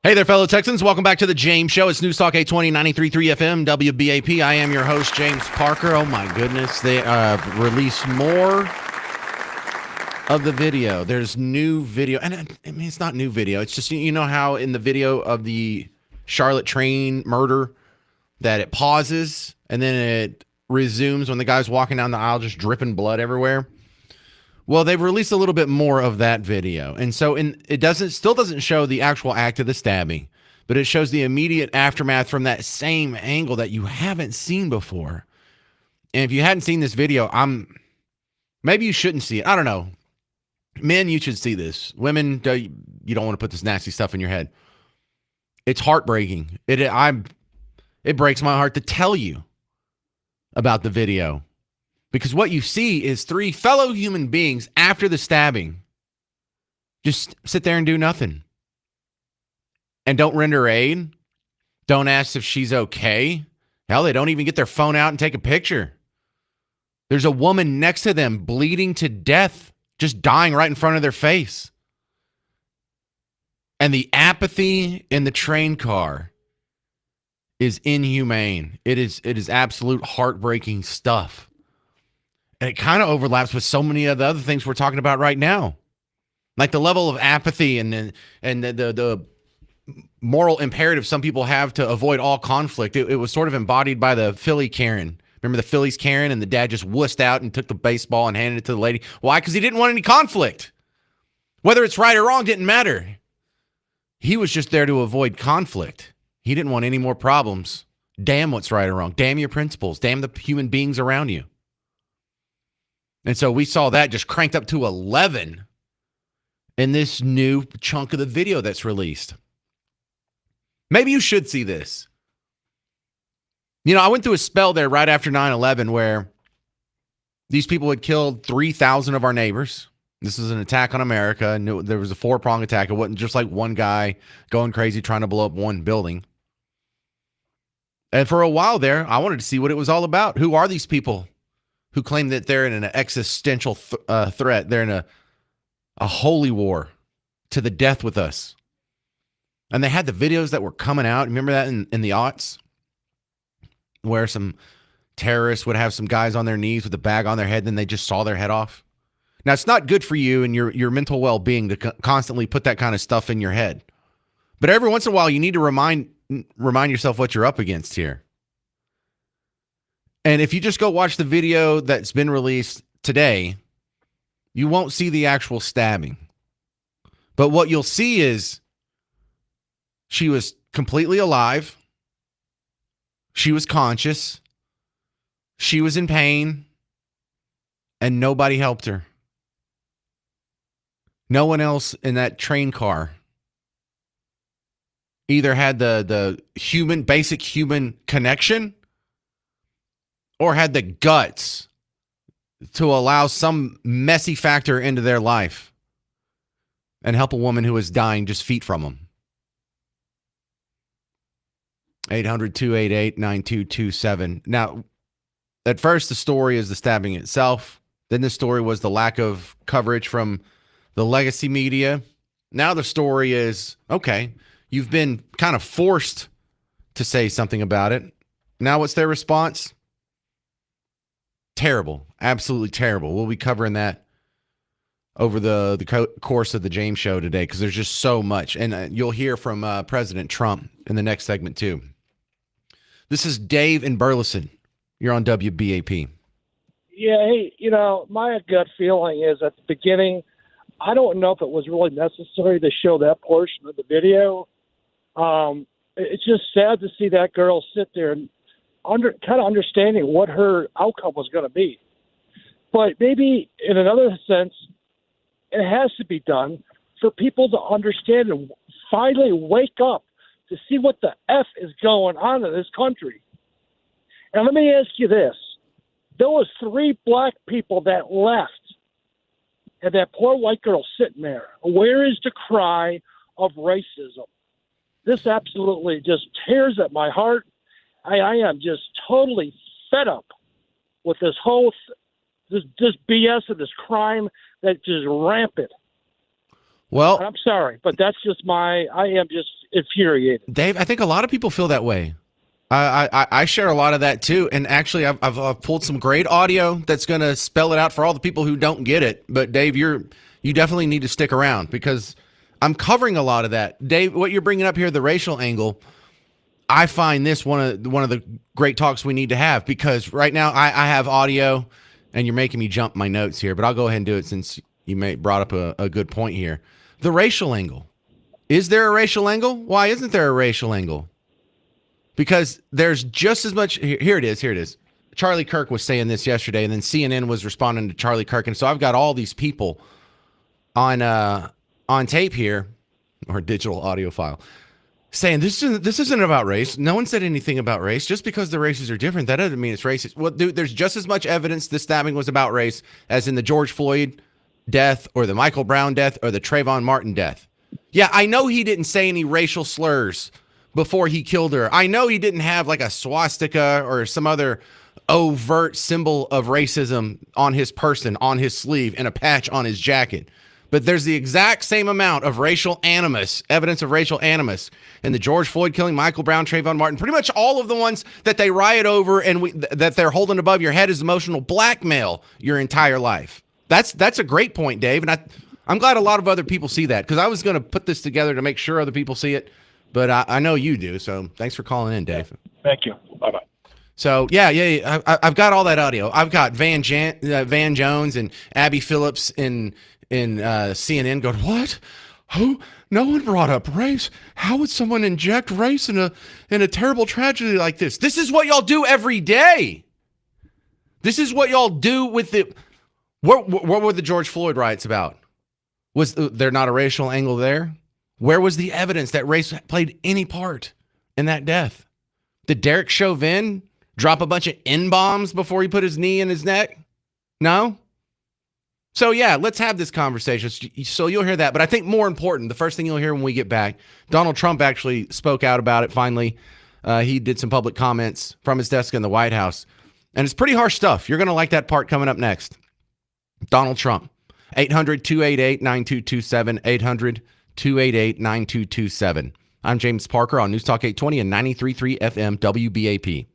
Hey there, fellow Texans. Welcome back to the James Show. It's News Talk 820, 93.3 FM, WBAP. I am your host, James Parker. Oh, my goodness. They released more of the video. There's new video. And I mean, it's not new video. It's just, you know how in the video of the Charlotte train murder that it pauses and then it resumes when the guy's walking down the aisle just dripping blood everywhere? Well, they've released a little bit more of that video. And so it still doesn't show the actual act of the stabbing, but it shows the immediate aftermath from that same angle that you haven't seen before. And if you hadn't seen this video, maybe you shouldn't see it. I don't know. Men, you should see this. Women, you don't want to put this nasty stuff in your head. It's heartbreaking. It breaks my heart to tell you about the video. Because what you see is three fellow human beings after the stabbing just sit there and do nothing. And don't render aid. Don't ask if she's okay. Hell, they don't even get their phone out and take a picture. There's a woman next to them bleeding to death, just dying right in front of their face. And the apathy in the train car is inhumane. It is absolute heartbreaking stuff. And it kind of overlaps with so many of the other things we're talking about right now. Like the level of apathy and the moral imperative some people have to avoid all conflict. It was sort of embodied by the Philly Karen. Remember the Phillies Karen, and the dad just wussed out and took the baseball and handed it to the lady? Why? Because he didn't want any conflict. Whether it's right or wrong didn't matter. He was just there to avoid conflict. He didn't want any more problems. Damn what's right or wrong. Damn your principles. Damn the human beings around you. And so we saw that just cranked up to 11 in this new chunk of the video that's released. Maybe you should see this. You know, I went through a spell there right after 9/11 where these people had killed 3,000 of our neighbors. This was an attack on America, and there was a four-pronged attack. It wasn't just like one guy going crazy trying to blow up one building. And for a while there, I wanted to see what it was all about. Who are these people who claim that they're in an existential threat? They're in a holy war to the death with us. And they had the videos that were coming out. Remember that in the aughts? Where some terrorists would have some guys on their knees with a bag on their head, and then they just saw their head off. Now, it's not good for you and your mental well-being to constantly put that kind of stuff in your head. But every once in a while, you need to remind yourself what you're up against here. And if you just go watch the video that's been released today, you won't see the actual stabbing. But what you'll see is she was completely alive. She was conscious. She was in pain. And nobody helped her. No one else in that train car either had the basic human connection or had the guts to allow some messy factor into their life and help a woman who is dying just feet from them. 800-288-9227. Now, at first, the story is the stabbing itself. Then the story was the lack of coverage from the legacy media. Now the story is, okay, you've been kind of forced to say something about it. Now what's their response? Terrible. Absolutely terrible. We'll be covering that over the course of the James Show today because there's just so much. And you'll hear from President Trump in the next segment too. This is Dave in Burleson. You're on WBAP. Yeah, hey, my gut feeling is at the beginning, I don't know if it was really necessary to show that portion of the video. It's just sad to see that girl sit there and kind of understanding what her outcome was going to be. But maybe in another sense, it has to be done for people to understand and finally wake up to see what the F is going on in this country. And let me ask you this. There was 3 black people that left, and that poor white girl sitting there. Where is the cry of racism? This absolutely just tears at my heart. I am just totally fed up with this whole this BS and this crime that's just rampant. Well, I'm sorry, but that's just I am just infuriated. Dave, I think a lot of people feel that way. I share a lot of that too, and actually, I've pulled some great audio that's going to spell it out for all the people who don't get it. But Dave, you definitely need to stick around because I'm covering a lot of that. Dave, what you're bringing up here, the racial angle, I find this one of the great talks we need to have because right now I have audio, and you're making me jump my notes here. But I'll go ahead and do it since brought up a good point here. The racial angle. Is there a racial angle? Why isn't there a racial angle? Because there's just as much. Here it is. Here it is. Charlie Kirk was saying this yesterday, and then CNN was responding to Charlie Kirk, and so I've got all these people on tape here, or digital audio file, saying this isn't about race. No one said anything about race. Just because the races are different, that doesn't mean it's racist. Well, dude, there's just as much evidence this stabbing was about race as in the George Floyd death, or the Michael Brown death, or the Trayvon Martin death. Yeah, I know he didn't say any racial slurs before he killed her. I know he didn't have like a swastika or some other overt symbol of racism on his person, on his sleeve, and a patch on his jacket. But there's the exact same amount of racial animus, evidence of racial animus in the George Floyd killing, Michael Brown, Trayvon Martin, pretty much all of the ones that they riot over and that they're holding above your head as emotional blackmail your entire life. That's a great point, Dave. And I'm glad a lot of other people see that because I was going to put this together to make sure other people see it. But I know you do, so thanks for calling in, Dave. Thank you. Bye-bye. So, yeah, I've got all that audio. I've got Van Jones and Abby Phillips in CNN going, what? Who? No one brought up race. How would someone inject race in a terrible tragedy like this? This is what y'all do every day. This is what y'all do with the... What were the George Floyd riots about? Was there not a racial angle there? Where was the evidence that race played any part in that death? Did Derek Chauvin drop a bunch of N-bombs before he put his knee in his neck? No? So, yeah, let's have this conversation. So you'll hear that. But I think more important, the first thing you'll hear when we get back, Donald Trump actually spoke out about it finally. He did some public comments from his desk in the White House. And it's pretty harsh stuff. You're going to like that part coming up next. Donald Trump. 800-288-9227. 800-288-9227. I'm James Parker on News Talk 820 and 93.3 FM WBAP.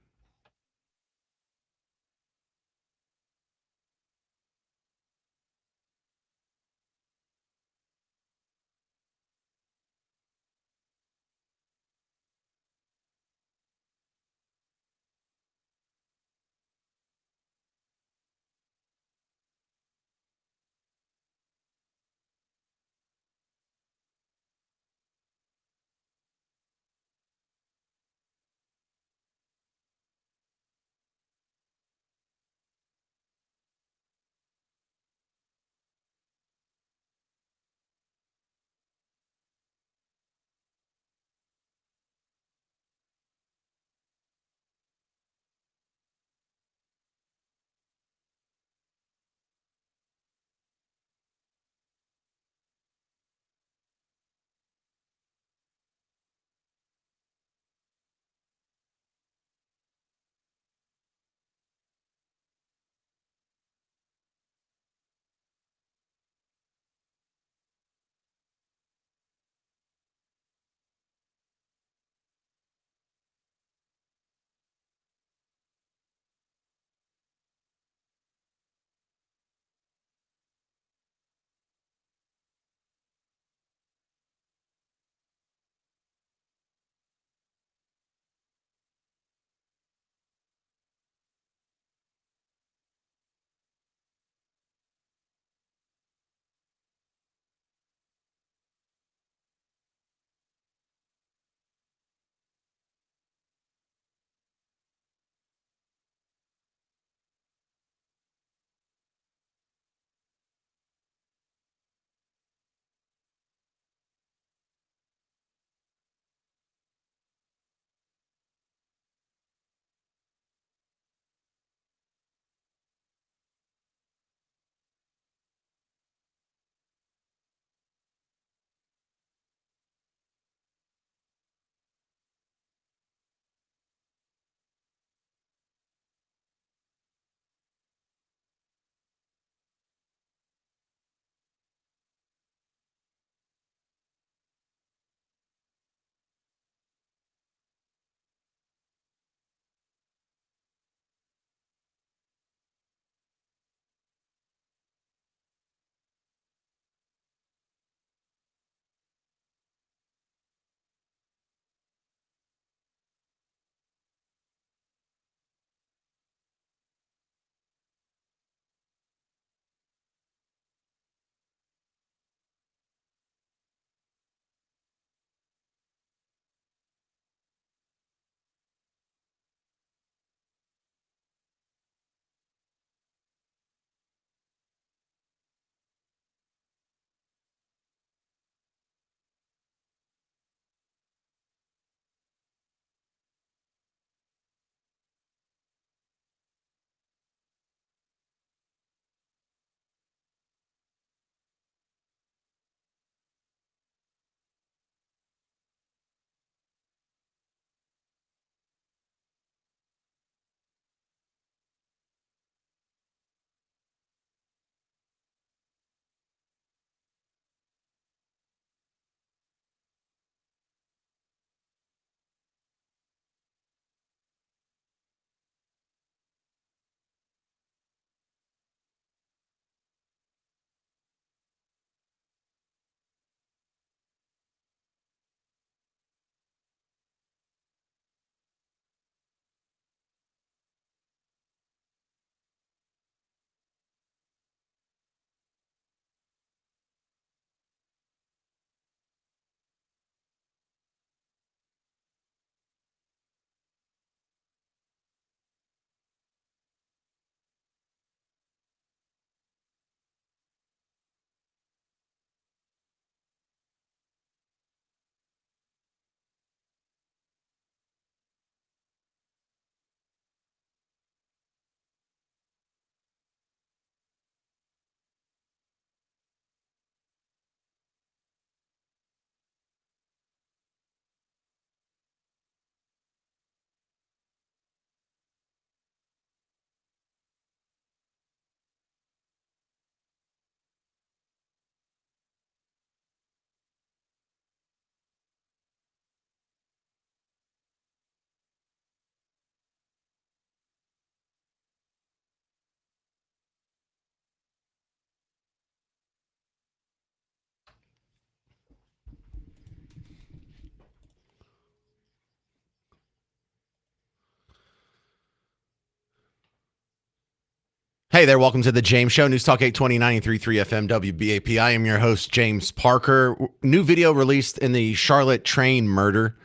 Hey there, welcome to the James Show, News Talk 820 93.3 FM WBAP. I am your host, James Parker. New video released in the Charlotte train murder.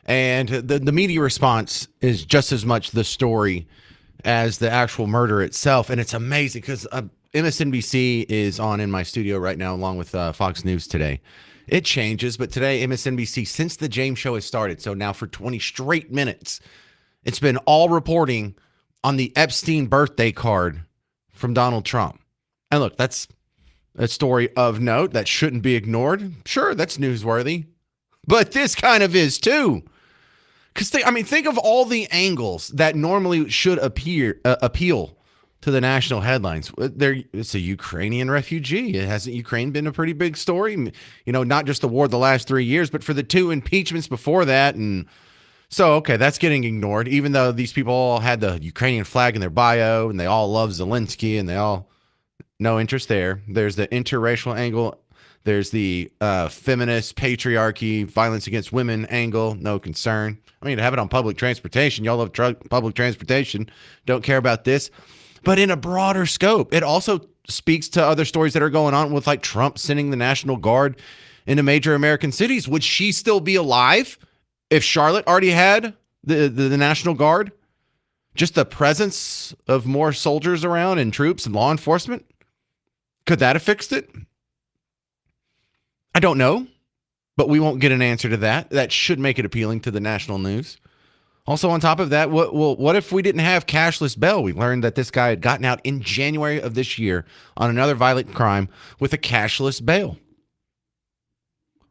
And the media response is just as much the story as the actual murder itself. And it's amazing because MSNBC is on in my studio right now, along with Fox News today. It changes, but today, MSNBC, since the James Show has started, so now for 20 straight minutes, it's been all reporting on the Epstein birthday card from Donald Trump. And look, that's a story of note that shouldn't be ignored. Sure, that's newsworthy, but this kind of is too. Because think of all the angles that normally should appeal to the national headlines. It's a Ukrainian refugee. Hasn't Ukraine been a pretty big story? Not just the war the last 3 years, but for the 2 impeachments before that. And so, okay, that's getting ignored, even though these people all had the Ukrainian flag in their bio and they all love Zelensky and they all no interest there. There's the interracial angle. There's the feminist patriarchy, violence against women angle, no concern. I mean, to have it on public transportation, y'all love public transportation, don't care about this. But in a broader scope, it also speaks to other stories that are going on with like Trump sending the National Guard into major American cities. Would she still be alive if Charlotte already had the National Guard? Just the presence of more soldiers around and troops and law enforcement? Could that have fixed it? I don't know, but we won't get an answer to that. That should make it appealing to the national news. Also, on top of that, what if we didn't have cashless bail? We learned that this guy had gotten out in January of this year on another violent crime with a cashless bail.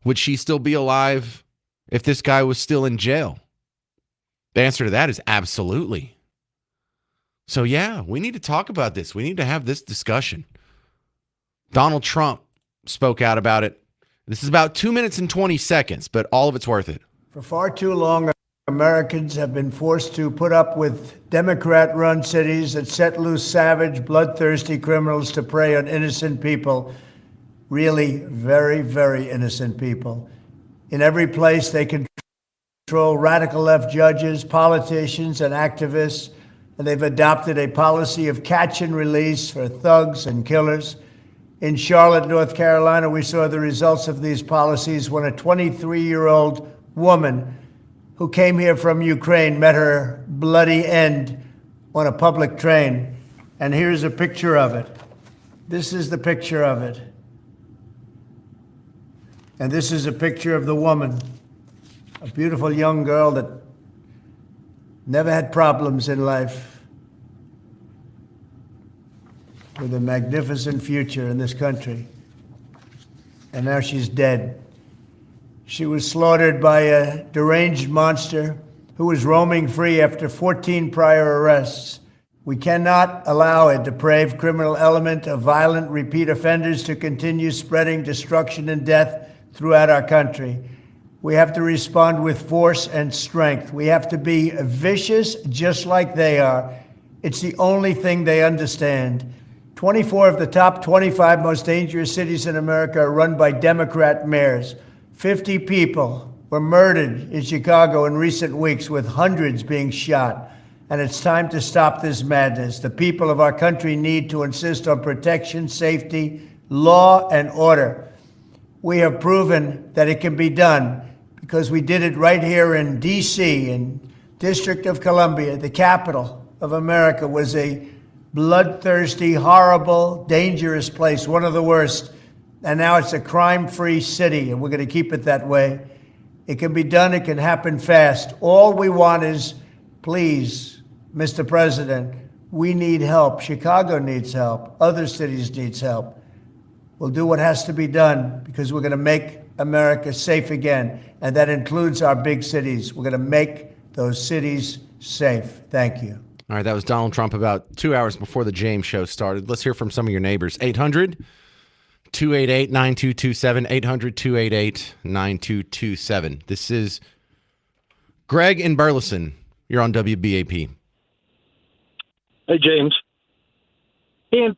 Would she still be alive if this guy was still in jail? The answer to that is absolutely. So yeah, we need to talk about this. We need to have this discussion. Donald Trump spoke out about it. This is about 2 minutes and 20 seconds, but all of it's worth it. For far too long, Americans have been forced to put up with Democrat-run cities that set loose savage, bloodthirsty criminals to prey on innocent people, really very, very innocent people. In every place, they control radical left judges, politicians, and activists, and they've adopted a policy of catch and release for thugs and killers. In Charlotte, North Carolina, we saw the results of these policies when a 23-year-old woman who came here from Ukraine met her bloody end on a public train. And here's a picture of it. This is the picture of it. And this is a picture of the woman, a beautiful young girl that never had problems in life, with a magnificent future in this country. And now she's dead. She was slaughtered by a deranged monster who was roaming free after 14 prior arrests. We cannot allow a depraved criminal element of violent repeat offenders to continue spreading destruction and death throughout our country. We have to respond with force and strength. We have to be vicious just like they are. It's the only thing they understand. 24 of the top 25 most dangerous cities in America are run by Democrat mayors. 50 people were murdered in Chicago in recent weeks, with hundreds being shot. And it's time to stop this madness. The people of our country need to insist on protection, safety, law, and order. We have proven that it can be done because we did it right here in D.C., in District of Columbia. The capital of America was a bloodthirsty, horrible, dangerous place, one of the worst. And now it's a crime-free city, and we're going to keep it that way. It can be done. It can happen fast. All we want is, please, Mr. President, we need help. Chicago needs help. Other cities needs help. We'll do what has to be done because we're going to make America safe again, and that includes our big cities. We're going to make those cities safe. Thank you. All right, that was Donald Trump about 2 hours before the James Show started. Let's hear from some of your neighbors. 800-288-9227, 800-288-9227. This is Greg in Burleson. You're on WBAP. Hey, James. Can't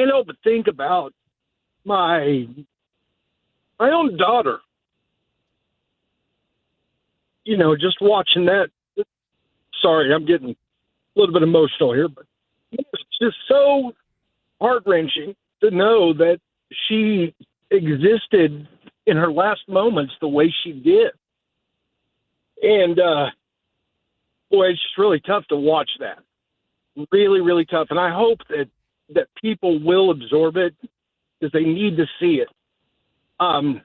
help but think about my own daughter. You know, just watching that sorry, I'm getting a little bit emotional here, but it's just so heart-wrenching to know that she existed in her last moments the way she did. And, boy, it's just really tough to watch that. Really, really tough. And I hope that people will absorb it because they need to see it. I'm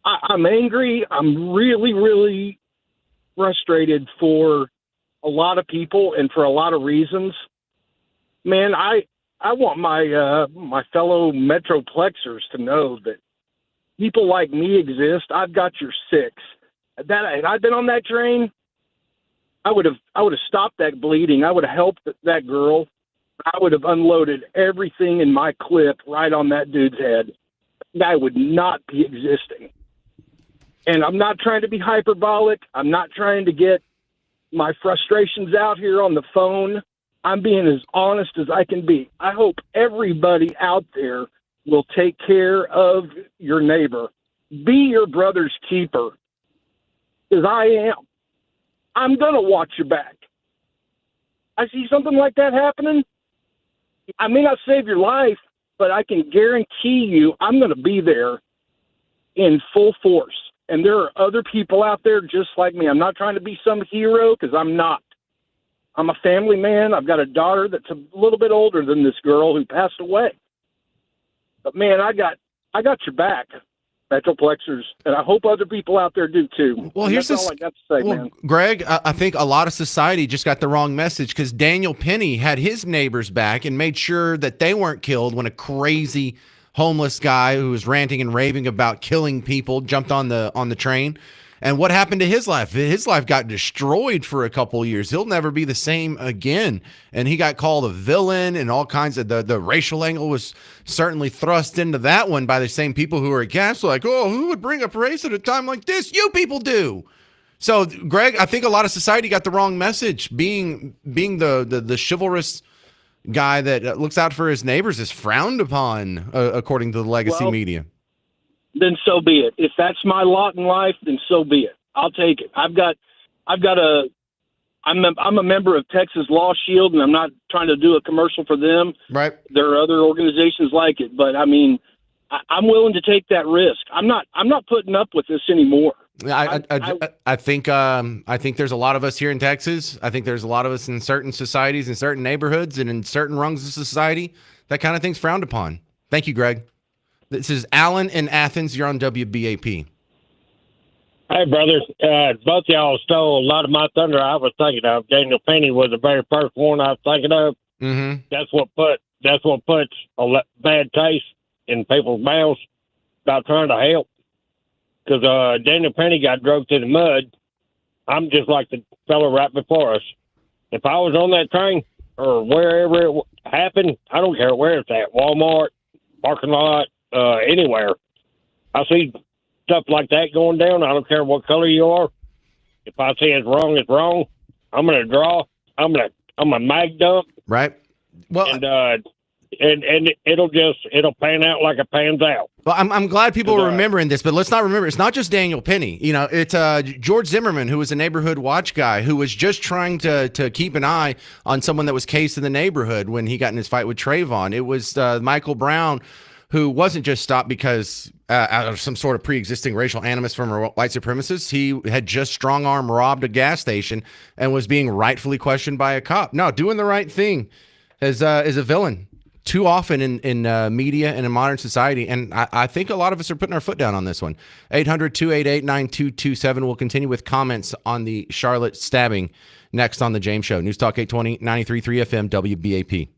angry. I'm really, really frustrated for a lot of people and for a lot of reasons. Man, I want my fellow Metroplexers to know that people like me exist. I've got your six. Had I been on that train, I would have stopped that bleeding. I would have helped that girl. I would have unloaded everything in my clip right on that dude's head. That guy would not be existing. And I'm not trying to be hyperbolic. I'm not trying to get my frustrations out here on the phone. I'm being as honest as I can be. I hope everybody out there will take care of your neighbor. Be your brother's keeper, because I am. I'm going to watch your back. I see something like that happening. I may not save your life, but I can guarantee you I'm going to be there in full force. And there are other people out there just like me. I'm not trying to be some hero because I'm not. I'm a family man. I've got a daughter that's a little bit older than this girl who passed away. But, man, I got your back, Metroplexers, and I hope other people out there do too. Well, and here's that's this. all I got to say, Well, man. Greg, I think a lot of society just got the wrong message because Daniel Penny had his neighbors back and made sure that they weren't killed when a crazy homeless guy who was ranting and raving about killing people jumped on the train. And what happened to his life? His life got destroyed for a couple of years. He'll never be the same again. And he got called a villain, and all kinds of the racial angle was certainly thrust into that one by the same people who are aghast, like, oh, who would bring up race at a time like this? You people do. So, Greg, I think a lot of society got the wrong message. Being the chivalrous guy that looks out for his neighbors is frowned upon, according to the legacy media. Then so be it. If that's my lot in life, then so be it. I'll take it. I'm a member of Texas Law Shield, and I'm not trying to do a commercial for them. Right. There are other organizations like it, but I mean, I'm willing to take that risk. I'm not putting up with this anymore. I think there's a lot of us here in Texas. I think there's a lot of us in certain societies, in certain neighborhoods, and in certain rungs of society. That kind of thing's frowned upon. Thank you, Greg. This is Alan in Athens. You're on WBAP. Hey, brothers. Both y'all stole a lot of my thunder. I was thinking of Daniel Penny was the very first one I was thinking of. Mm-hmm. That's what puts a bad taste in people's mouths about trying to help. Because Daniel Penny got drugged to the mud. I'm just like the fellow right before us. If I was on that train or wherever it happened, I don't care where it's at, Walmart, parking lot, anywhere. I see stuff like that going down. I don't care what color you are. If I say it's wrong, it's wrong. I'm gonna draw. I'm a mag dump. Right. Well, and it'll pan out like it pans out. Well, I'm glad people are remembering this, but let's not remember it's not just Daniel Penny. You know, it's George Zimmerman, who was a neighborhood watch guy, who was just trying to keep an eye on someone that was cased in the neighborhood when he got in his fight with Trayvon. It was Michael Brown, who wasn't just stopped because out of some sort of pre-existing racial animus from a white supremacist. He had just strong-arm robbed a gas station and was being rightfully questioned by a cop. No, doing the right thing is a villain too often in media and in modern society. And I think a lot of us are putting our foot down on this one. 800-288-9227. We'll continue with comments on the Charlotte stabbing next on The James Show. News Talk 820, 93.3 FM, WBAP.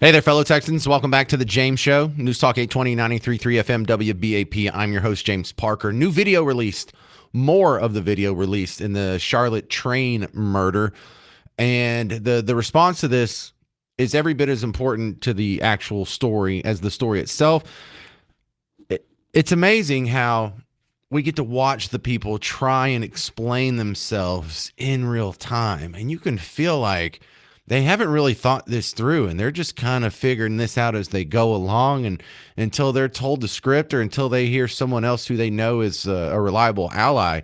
Hey there, fellow Texans. Welcome back to the James Show. News Talk 820, 93.3 FM, WBAP. I'm your host, James Parker. New video released. More of the video released in the Charlotte train murder. And the response to this is every bit as important to the actual story as the story itself. It's amazing how we get to watch the people try and explain themselves in real time. And you can feel like they haven't really thought this through, and they're just kind of figuring this out as they go along, and until they're told the script or until they hear someone else who they know is a reliable ally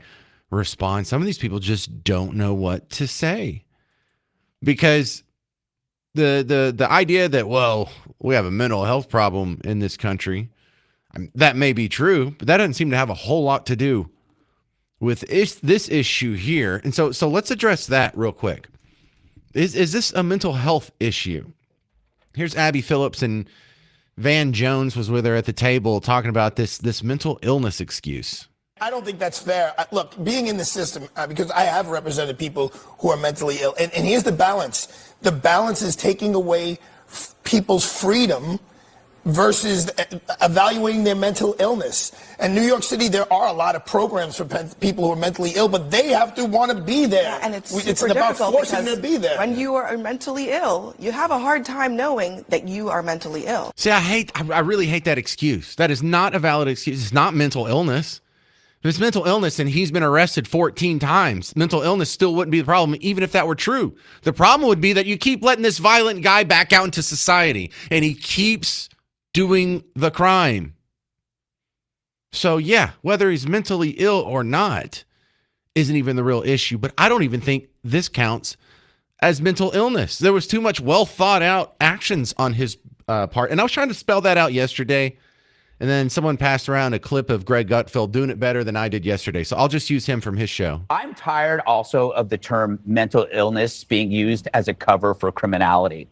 respond. Some of these people just don't know what to say, because the idea that, well, we have a mental health problem in this country, that may be true, but that doesn't seem to have a whole lot to do with this issue here. And so let's address that real quick. Is this a mental health issue? Here's Abby Phillips, and Van Jones was with her at the table talking about this mental illness excuse. I don't think that's fair. Look, being in the system, because I have represented people who are mentally ill, and here's the balance. The balance is taking away people's freedom versus evaluating their mental illness. And New York City, there are a lot of programs for people who are mentally ill, but they have to want to be there. Yeah, and it's about difficult forcing them because to be there. when you are mentally ill, you have a hard time knowing that you are mentally ill. See, I really hate that excuse. That is not a valid excuse. It's not mental illness. If it's mental illness and he's been arrested 14 times, mental illness still wouldn't be the problem, even if that were true. The problem would be that you keep letting this violent guy back out into society, and he keeps doing the crime. So yeah, whether he's mentally ill or not isn't even the real issue, but I don't even think this counts as mental illness. There was too much well thought out actions on his part. And I was trying to spell that out yesterday, and then someone passed around a clip of Greg Gutfeld doing it better than I did yesterday. So I'll just use him from his show. I'm tired also of the term mental illness being used as a cover for criminality.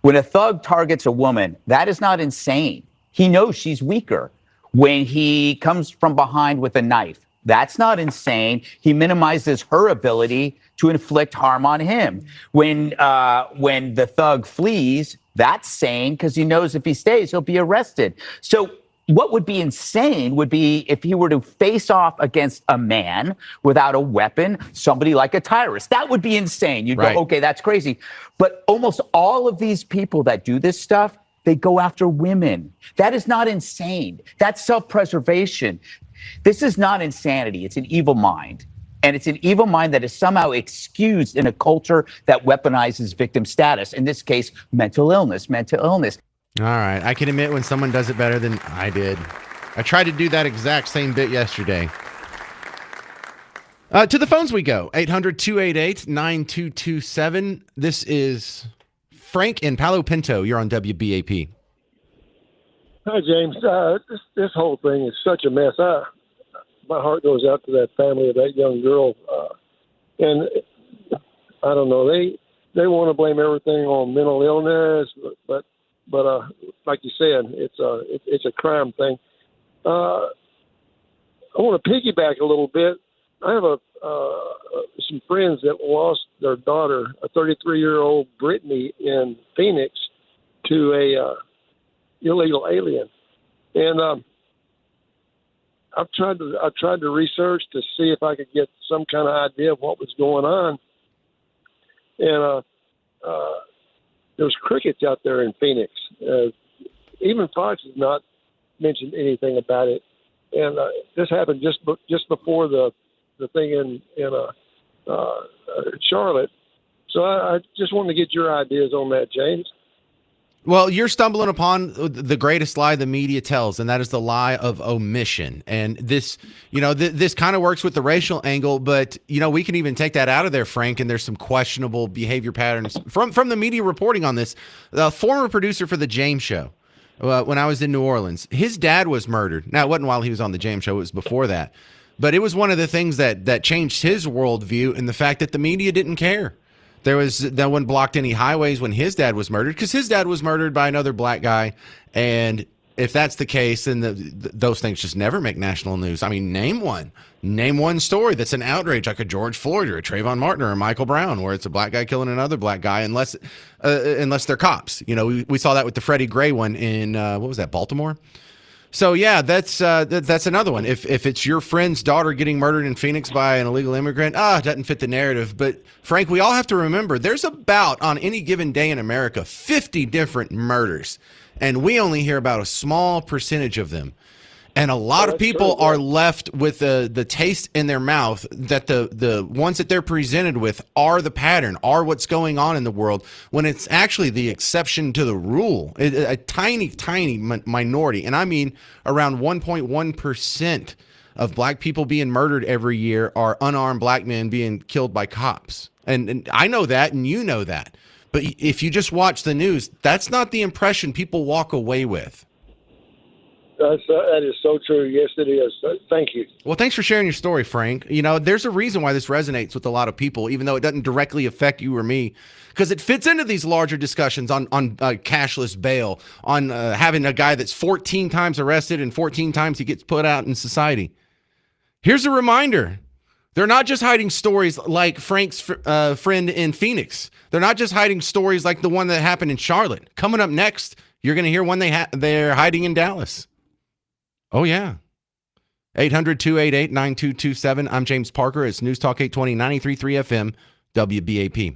When a thug targets a woman, that is not insane. He knows she's weaker. When he comes from behind with a knife, that's not insane. He minimizes her ability to inflict harm on him. When the thug flees, that's sane because he knows if he stays, he'll be arrested. So what would be insane would be if he were to face off against a man without a weapon, somebody like a Tyrus. That would be insane. You'd Right. go, okay, that's crazy. But almost all of these people that do this stuff, they go after women. That is not insane. That's self-preservation. This is not insanity. It's an evil mind. And it's an evil mind that is somehow excused in a culture that weaponizes victim status. In this case, mental illness. All right. I can admit when someone does it better than I did. I tried to do that exact same bit yesterday. To the phones we go. 800-288-9227. This is Frank in Palo Pinto. You're on WBAP. Hi, James. This whole thing is such a mess. My heart goes out to that family of that young girl, and I don't know. They want to blame everything on mental illness, but like you said, it's a crime thing. I want to piggyback a little bit. I have some friends that lost their daughter, a 33-year-old Brittany in Phoenix, to a illegal alien, and I've tried to research to see if I could get some kind of idea of what was going on, and there's crickets out there in Phoenix. Even Fox has not mentioned anything about it, and this happened just before the thing in Charlotte. So I just wanted to get your ideas on that, James. Well, you're stumbling upon the greatest lie the media tells, and that is the lie of omission. And this, this kind of works with the racial angle, but, we can even take that out of there, Frank, and there's some questionable behavior patterns from the media reporting on this. The former producer for The James Show, when I was in New Orleans, his dad was murdered. Now, it wasn't while he was on The James Show, it was before that. But it was one of the things that changed his worldview, and the fact that the media didn't care. No one blocked any highways when his dad was murdered, because his dad was murdered by another black guy. And if that's the case, then those things just never make national news. I mean, name one Name one story that's an outrage, like a George Floyd or a Trayvon Martin or a Michael Brown, where it's a black guy killing another black guy, unless they're cops. You know, we saw that with the Freddie Gray one in what was that, Baltimore? So yeah, that's another one. If it's your friend's daughter getting murdered in Phoenix by an illegal immigrant, it doesn't fit the narrative. But Frank, we all have to remember there's about, on any given day in America, 50 different murders, and we only hear about a small percentage of them. And a lot of people are left with the taste in their mouth that the ones that they're presented with are the pattern, are what's going on in the world, when it's actually the exception to the rule. A tiny, tiny minority, and I mean around 1.1% of black people being murdered every year are unarmed black men being killed by cops. And I know that, and you know that. But if you just watch the news, that's not the impression people walk away with. That is so true. Yes, it is. Thank you. Well, thanks for sharing your story, Frank. You know, there's a reason why this resonates with a lot of people, even though it doesn't directly affect you or me, because it fits into these larger discussions on cashless bail, on having a guy that's 14 times arrested and 14 times he gets put out in society. Here's a reminder. They're not just hiding stories like Frank's friend in Phoenix. They're not just hiding stories like the one that happened in Charlotte. Coming up next, you're going to hear one they're hiding in Dallas. Oh, yeah. 800-288-9227. I'm James Parker. It's News Talk 820, 93.3 FM, WBAP.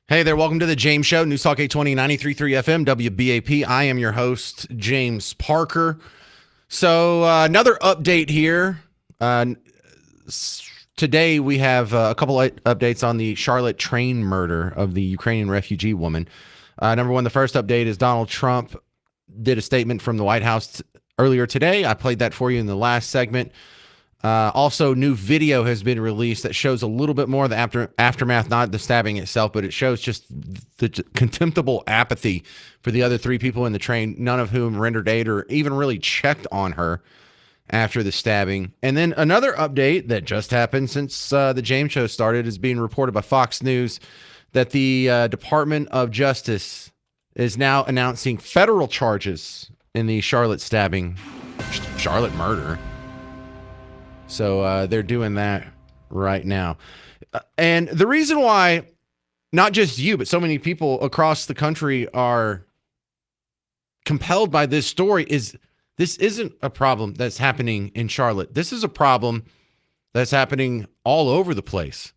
Hey there, welcome to the James Show, News Talk 820, 93.3 FM, WBAP. I am your host, James Parker. So another update here. Today we have a couple of updates on the Charlotte train murder of the Ukrainian refugee woman. Number one, the first update is Donald Trump did a statement from the White House earlier today. I played that for you in the last segment. Also, new video has been released that shows a little bit more of the aftermath, not the stabbing itself, but it shows just the contemptible apathy for the other three people in the train, none of whom rendered aid or even really checked on her after the stabbing. And then another update that just happened since the James Show started is being reported by Fox News that the Department of Justice is now announcing federal charges in the Charlotte murder. So they're doing that right now. And the reason why not just you, but so many people across the country are compelled by this story is this isn't a problem that's happening in Charlotte. This is a problem that's happening all over the place.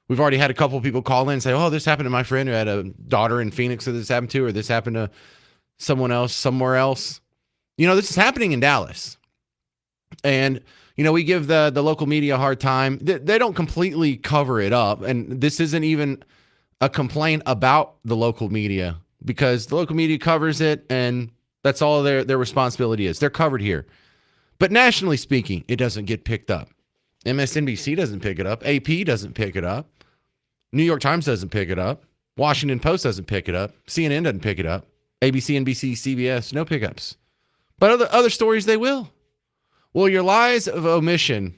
We've already had a couple of people call in and say, oh, this happened to my friend who had a daughter in Phoenix that this happened to, or this happened to someone else somewhere else. You know, this is happening in Dallas. And you know, we give the local media a hard time. They don't completely cover it up. And this isn't even a complaint about the local media because the local media covers it and that's all their responsibility is. They're covered here. But nationally speaking, it doesn't get picked up. MSNBC doesn't pick it up. AP doesn't pick it up. New York Times doesn't pick it up. Washington Post doesn't pick it up. CNN doesn't pick it up. ABC, NBC, CBS, no pickups. But other stories, they will. Well, your lies of omission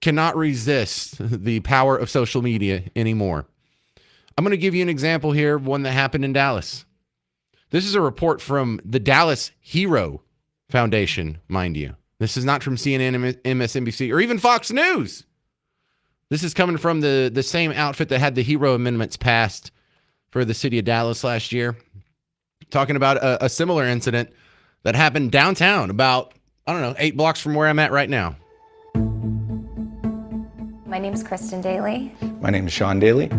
cannot resist the power of social media anymore. I'm going to give you an example here, one that happened in Dallas. This is a report from the Dallas Hero Foundation, mind you. This is not from CNN, MSNBC, or even Fox News. This is coming from the same outfit that had the Hero Amendments passed for the city of Dallas last year. Talking about a similar incident that happened downtown about 8 blocks from where I'm at right now. My name's Kristen Daly. My name is Sean Daly.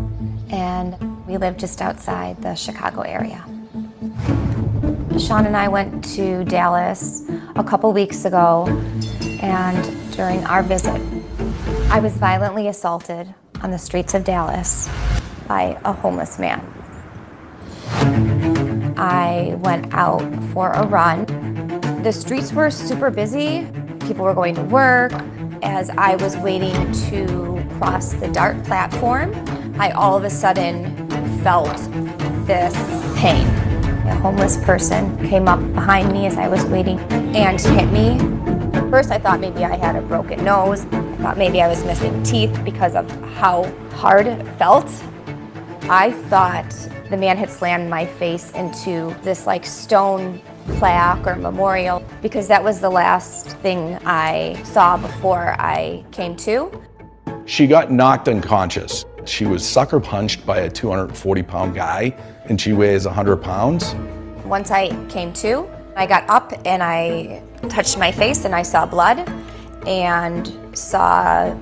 And we live just outside the Chicago area. Sean and I went to Dallas a couple weeks ago, and during our visit, I was violently assaulted on the streets of Dallas by a homeless man. I went out for a run. The streets were super busy. People were going to work. As I was waiting to cross the DART platform, I all of a sudden felt this pain. A homeless person came up behind me as I was waiting and hit me. First, I thought maybe I had a broken nose. I thought maybe I was missing teeth because of how hard it felt. I thought the man had slammed my face into this stone plaque or memorial because that was the last thing I saw before I came to. She got knocked unconscious. She was sucker punched by a 240-pound guy, and she weighs 100 pounds. Once I came to, I got up and I touched my face and I saw blood and saw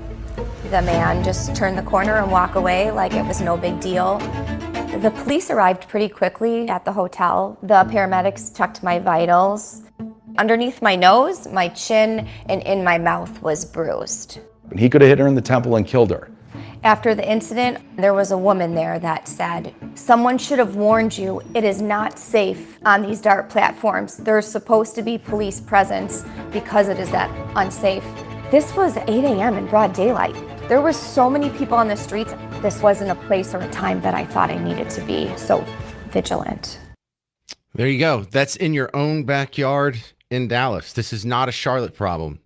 the man just turn the corner and walk away like it was no big deal. The police arrived pretty quickly at the hotel. The paramedics checked my vitals. Underneath my nose, my chin, and in my mouth was bruised. He could have hit her in the temple and killed her. After the incident, there was a woman there that said, "Someone should have warned you. It is not safe on these DART platforms. There's supposed to be police presence because it is that unsafe." This was 8 a.m. in broad daylight. There were so many people on the streets. This wasn't a place or a time that I thought I needed to be so vigilant. There you go. That's in your own backyard in Dallas. This is not a Charlotte problem.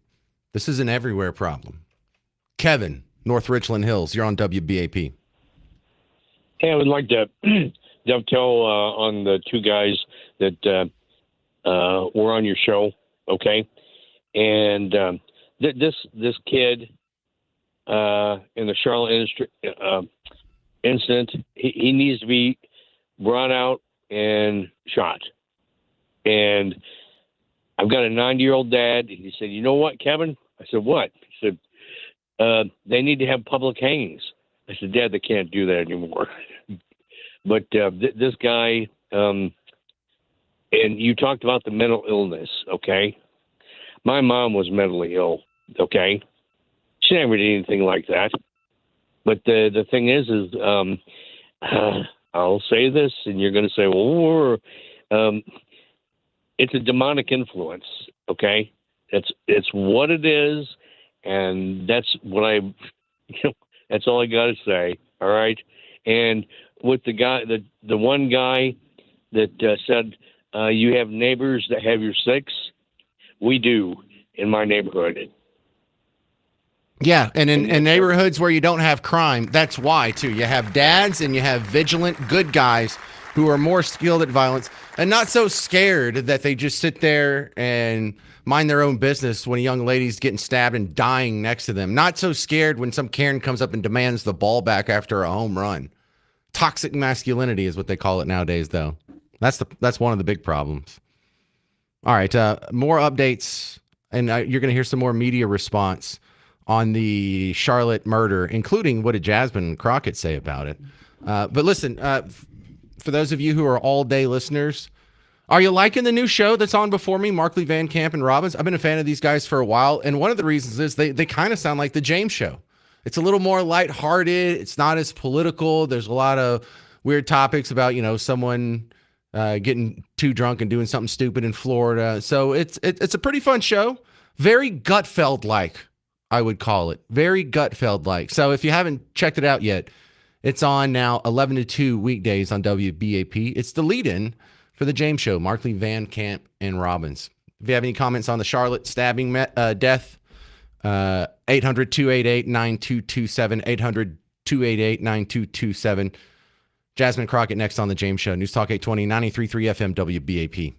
This is an everywhere problem. Kevin, North Richland Hills, you're on WBAP. Hey, I would like to dovetail on the two guys that were on your show, okay? And this kid in the Charlotte incident, he needs to be brought out and shot. And I've got a 90-year-old dad. He said, "You know what, Kevin?" I said, "What?" He said, "They need to have public hangings." I said, "Dad, they can't do that anymore." But this guy, and you talked about the mental illness, okay? My mom was mentally ill, okay? She never did anything like that. But the thing is I'll say this, and you're going to say, well, it's a demonic influence, okay? It's what it is, and that's what that's all I got to say, all right? And with the guy, the one guy that said, you have neighbors that have your six, we do in my neighborhood. Yeah, and in neighborhoods where you don't have crime, that's why too. You have dads and you have vigilant good guys who are more skilled at violence and not so scared that they just sit there and mind their own business when a young lady's getting stabbed and dying next to them. Not so scared when some Karen comes up and demands the ball back after a home run. Toxic masculinity is what they call it nowadays, though. That's one of the big problems. All right, more updates, and you're going to hear some more media response on the Charlotte murder, including what did Jasmine Crockett say about it. But listen, for those of you who are all-day listeners, are you liking the new show that's on before me, Markley, Van Camp, and Robbins? I've been a fan of these guys for a while, and one of the reasons is they kind of sound like the James Show. It's a little more lighthearted. It's not as political. There's a lot of weird topics about, someone getting too drunk and doing something stupid in Florida. So it's a pretty fun show. Very Gutfeld-like, I would call it. Very Gutfeld-like. So if you haven't checked it out yet, it's on now 11 to 2 weekdays on WBAP. It's the lead-in for the James Show, Markley, Van Camp, and Robbins. If you have any comments on the Charlotte stabbing death, 800-288-9227, 800-288-9227. Jasmine Crockett next on the James Show. News Talk 820, 93.3 FM WBAP.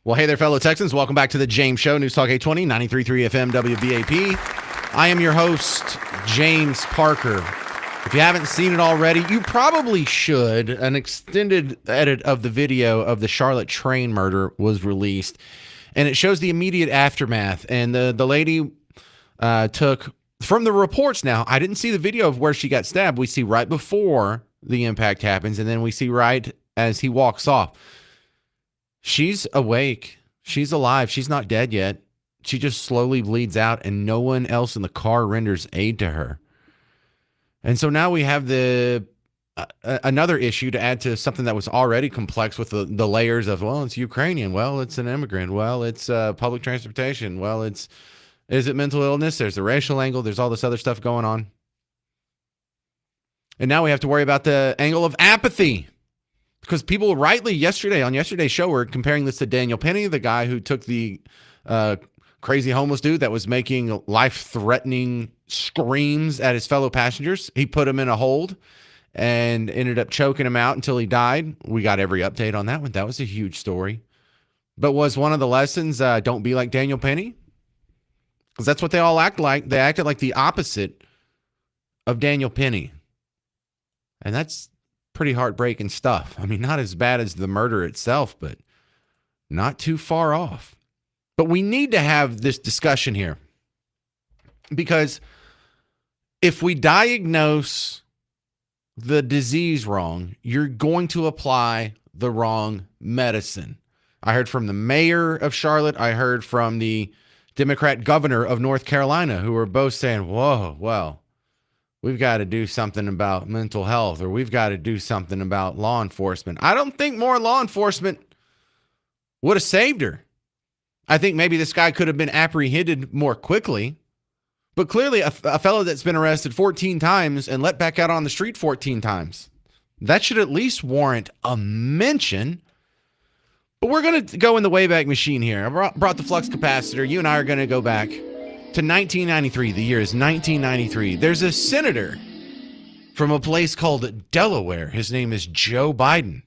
Well, hey there, fellow Texans. Welcome back to the James Show, News Talk 820, 93.3 FM WBAP. I am your host, James Parker. If you haven't seen it already, you probably should. An extended edit of the video of the Charlotte train murder was released, and it shows the immediate aftermath. And the lady took, from the reports now, I didn't see the video of where she got stabbed. We see right before the impact happens, and then we see right as he walks off. She's awake. She's alive. She's not dead yet. She just slowly bleeds out, and no one else in the car renders aid to her. And so now we have another issue to add to something that was already complex with the layers of, well, it's Ukrainian. Well, it's an immigrant. Well, it's public transportation. Well, is it mental illness? There's the racial angle. There's all this other stuff going on. And now we have to worry about the angle of apathy. Because people rightly on yesterday's show were comparing this to Daniel Penny, the guy who took the crazy homeless dude that was making life-threatening screams at his fellow passengers. He put him in a hold and ended up choking him out until he died. We got every update on that one. That was a huge story. But was one of the lessons, don't be like Daniel Penny? Because that's what they all act like. They acted like the opposite of Daniel Penny. And that's pretty heartbreaking stuff. I mean, not as bad as the murder itself, but not too far off. But we need to have this discussion here, because if we diagnose the disease wrong, you're going to apply the wrong medicine. I heard from the mayor of Charlotte. I heard from the Democrat governor of North Carolina, who were both saying, whoa, well, we've got to do something about mental health, or we've got to do something about law enforcement. I don't think more law enforcement would have saved her. I think maybe this guy could have been apprehended more quickly. But clearly a fellow that's been arrested 14 times and let back out on the street 14 times, that should at least warrant a mention. But we're going to go in the Wayback Machine here. I brought the flux capacitor. You and I are going to go back to 1993. The year is 1993. There's a senator from a place called Delaware. His name is Joe Biden.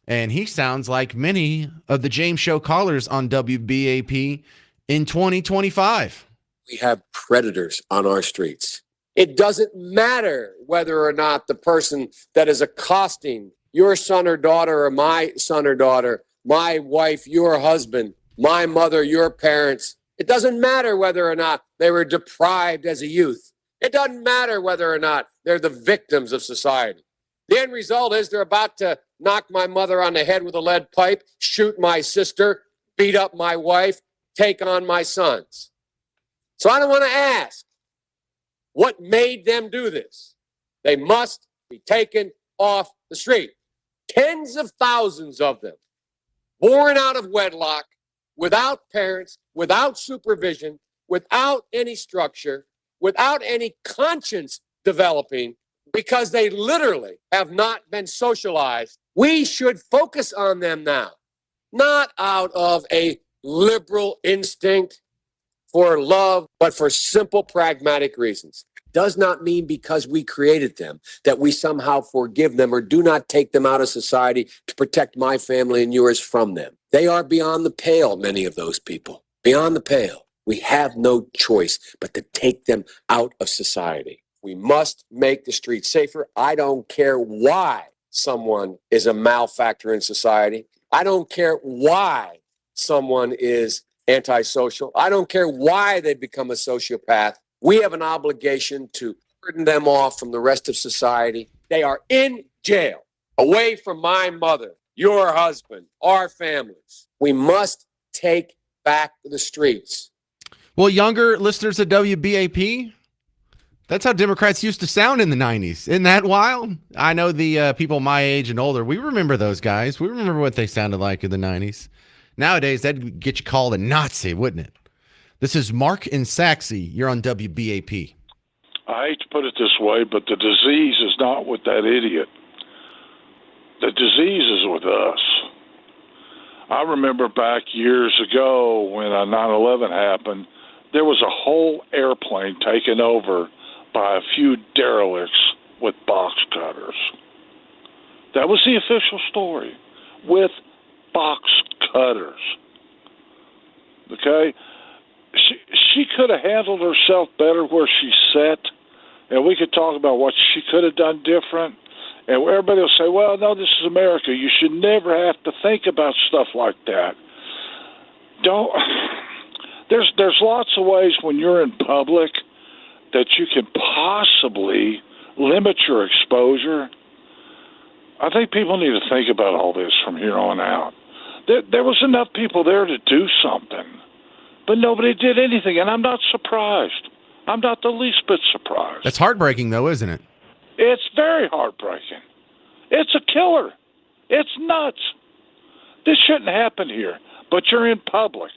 And he sounds like many of the James Show callers on WBAP in 2025. We have predators on our streets. It doesn't matter whether or not the person that is accosting your son or daughter, or my son or daughter, my wife, your husband, my mother, your parents. It doesn't matter whether or not they were deprived as a youth. It doesn't matter whether or not they're the victims of society. The end result is they're about to knock my mother on the head with a lead pipe, shoot my sister, beat up my wife, take on my sons. So I don't want to ask what made them do this. They must be taken off the street. Tens of thousands of them, born out of wedlock, without parents, without supervision, without any structure, without any conscience developing, because they literally have not been socialized. We should focus on them now, not out of a liberal instinct for love, but for simple pragmatic reasons. Does not mean because we created them that we somehow forgive them or do not take them out of society to protect my family and yours from them. They are beyond the pale, many of those people. Beyond the pale. We have no choice but to take them out of society. We must make the streets safer. I don't care why someone is a malefactor in society. I don't care why someone is antisocial. I don't care why they become a sociopath. We have an obligation to burden them off from the rest of society. They are in jail, away from my mother, your husband, our families. We must take back the streets. Well, younger listeners of WBAP, that's how Democrats used to sound in the 90s. Isn't that wild? I know the people my age and older, we remember those guys. We remember what they sounded like in the 90s. Nowadays, that'd get you called a Nazi, wouldn't it? This is Mark and Saxe. You're on WBAP. I hate to put it this way, but the disease is not with that idiot. The disease is with us. I remember back years ago when 9/11 happened, there was a whole airplane taken over by a few derelicts with box cutters. That was the official story, with box cutters. Okay, she could have handled herself better where she sat, and we could talk about what she could have done different. And everybody will say, "Well, no, this is America. You should never have to think about stuff like that." Don't. There's lots of ways when you're in public that you can possibly limit your exposure. I think people need to think about all this from here on out. There was enough people there to do something, but nobody did anything, and I'm not surprised. I'm not the least bit surprised. That's heartbreaking, though, isn't it? It's very heartbreaking. It's a killer. It's nuts. This shouldn't happen here, but you're in public.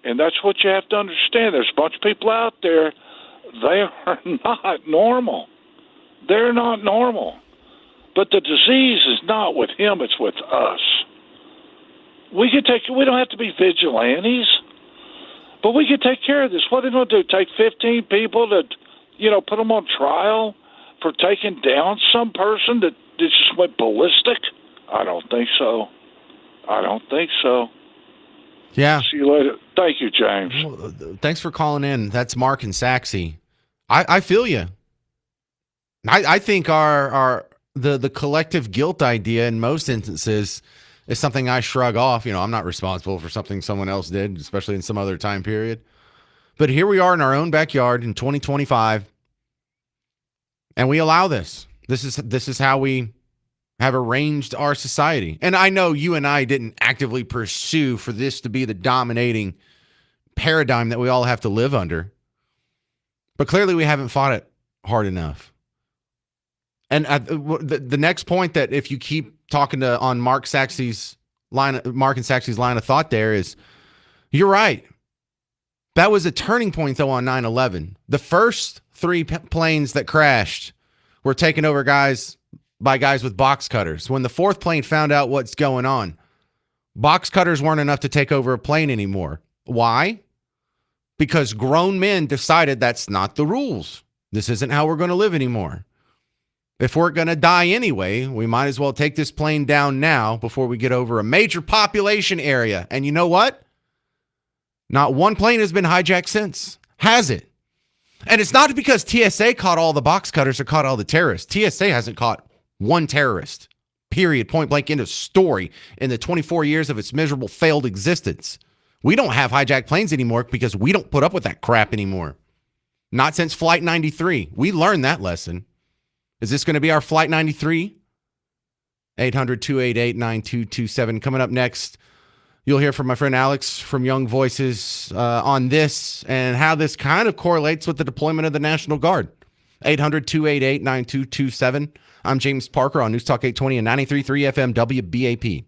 And that's what you have to understand. There's a bunch of people out there, they are not normal. They're not normal. But the disease is not with him, it's with us. We don't have to be vigilantes, but we can take care of this. What are they going to do? Take 15 people to, put them on trial for taking down some person that just went ballistic? I don't think so. Yeah. See you later. Thank you, James. Well, thanks for calling in. That's Mark and Saxy. I feel you. I think the collective guilt idea in most instances is something I shrug off. I'm not responsible for something someone else did, especially in some other time period. But here we are in our own backyard in 2025, and we allow this. This is how we have arranged our society. And I know you and I didn't actively pursue for this to be the dominating paradigm that we all have to live under. But clearly we haven't fought it hard enough. And the next point that if you keep talking on Mark and Saxy's line of thought there is, you're right. That was a turning point, though, on 9/11. The first three planes that crashed were taken over by guys with box cutters. When the fourth plane found out what's going on, box cutters weren't enough to take over a plane anymore. Why? Because grown men decided that's not the rules. This isn't how we're going to live anymore. If we're going to die anyway, we might as well take this plane down now before we get over a major population area. And you know what? Not one plane has been hijacked since. Has it? And it's not because TSA caught all the box cutters or caught all the terrorists. TSA hasn't caught one terrorist, period, point blank, end of story, in the 24 years of its miserable failed existence. We don't have hijacked planes anymore because we don't put up with that crap anymore. Not since Flight 93. We learned that lesson. Is this going to be our Flight 93? 800-288-9227. Coming up next, you'll hear from my friend Alex from Young Voices on this and how this kind of correlates with the deployment of the National Guard. 800-288-9227. I'm James Parker on News Talk 820 and 93.3 FM WBAP.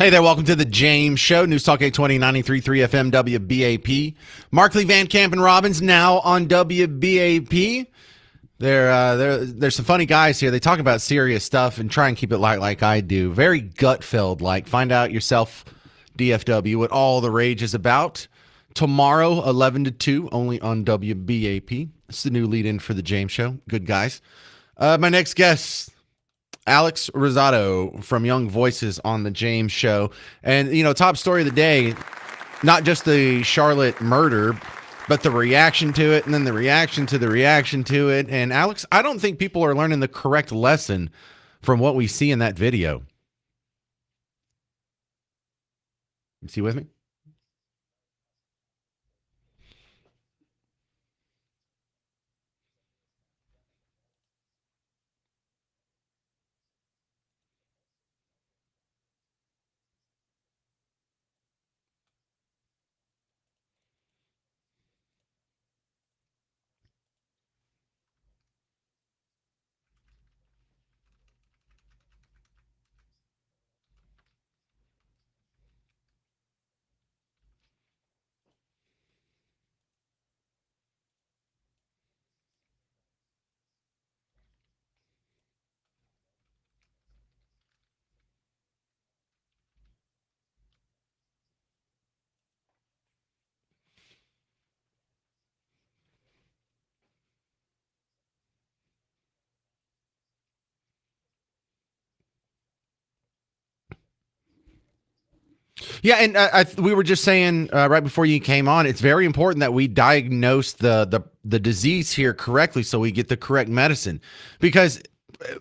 Hey there, welcome to the James Show, News Talk 820, 93.3 FM, WBAP. Markley, Van Camp, and Robbins now on WBAP. There's some funny guys here. They talk about serious stuff and try and keep it light like I do. Very gut-filled, like find out yourself, DFW, what all the rage is about. Tomorrow, 11 to 2, only on WBAP. It's the new lead-in for the James Show. Good guys. My next guest, Alex Rosado from Young Voices on the James Show. And, you know, top story of the day, not just the Charlotte murder, but the reaction to it and then the reaction to the reaction to it. And, Alex, I don't think people are learning the correct lesson from what we see in that video. Is he with me? Yeah, and we were just saying right before you came on, it's very important that we diagnose the disease here correctly so we get the correct medicine. Because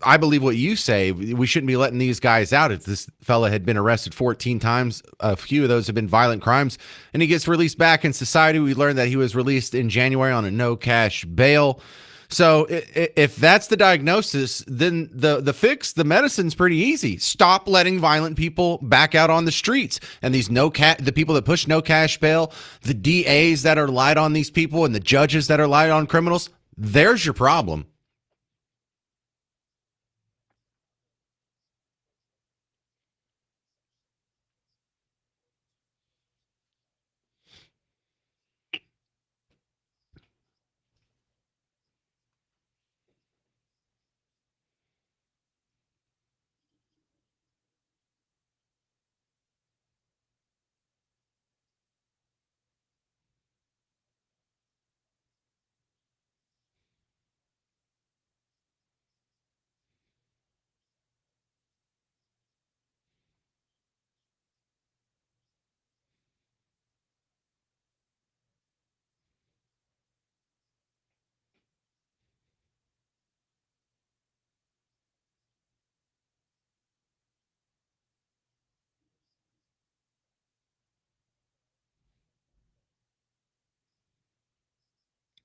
I believe what you say, we shouldn't be letting these guys out. If this fella had been arrested 14 times, a few of those have been violent crimes, and he gets released back in society. We learned that he was released in January on a no-cash bail. So if that's the diagnosis, then the fix, the medicine's pretty easy. Stop letting violent people back out on the streets. And these the people that push no cash bail, the DAs that are light on these people, and the judges that are light on criminals, there's your problem.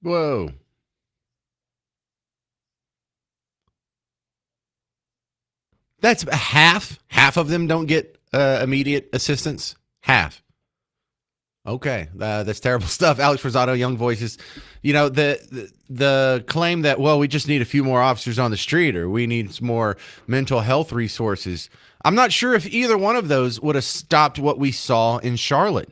Whoa. That's half. Half of them don't get immediate assistance. Half. Okay, that's terrible stuff. Alex Rosado, Young Voices. You know, the claim that, well, we just need a few more officers on the street, or we need some more mental health resources. I'm not sure if either one of those would have stopped what we saw in Charlotte.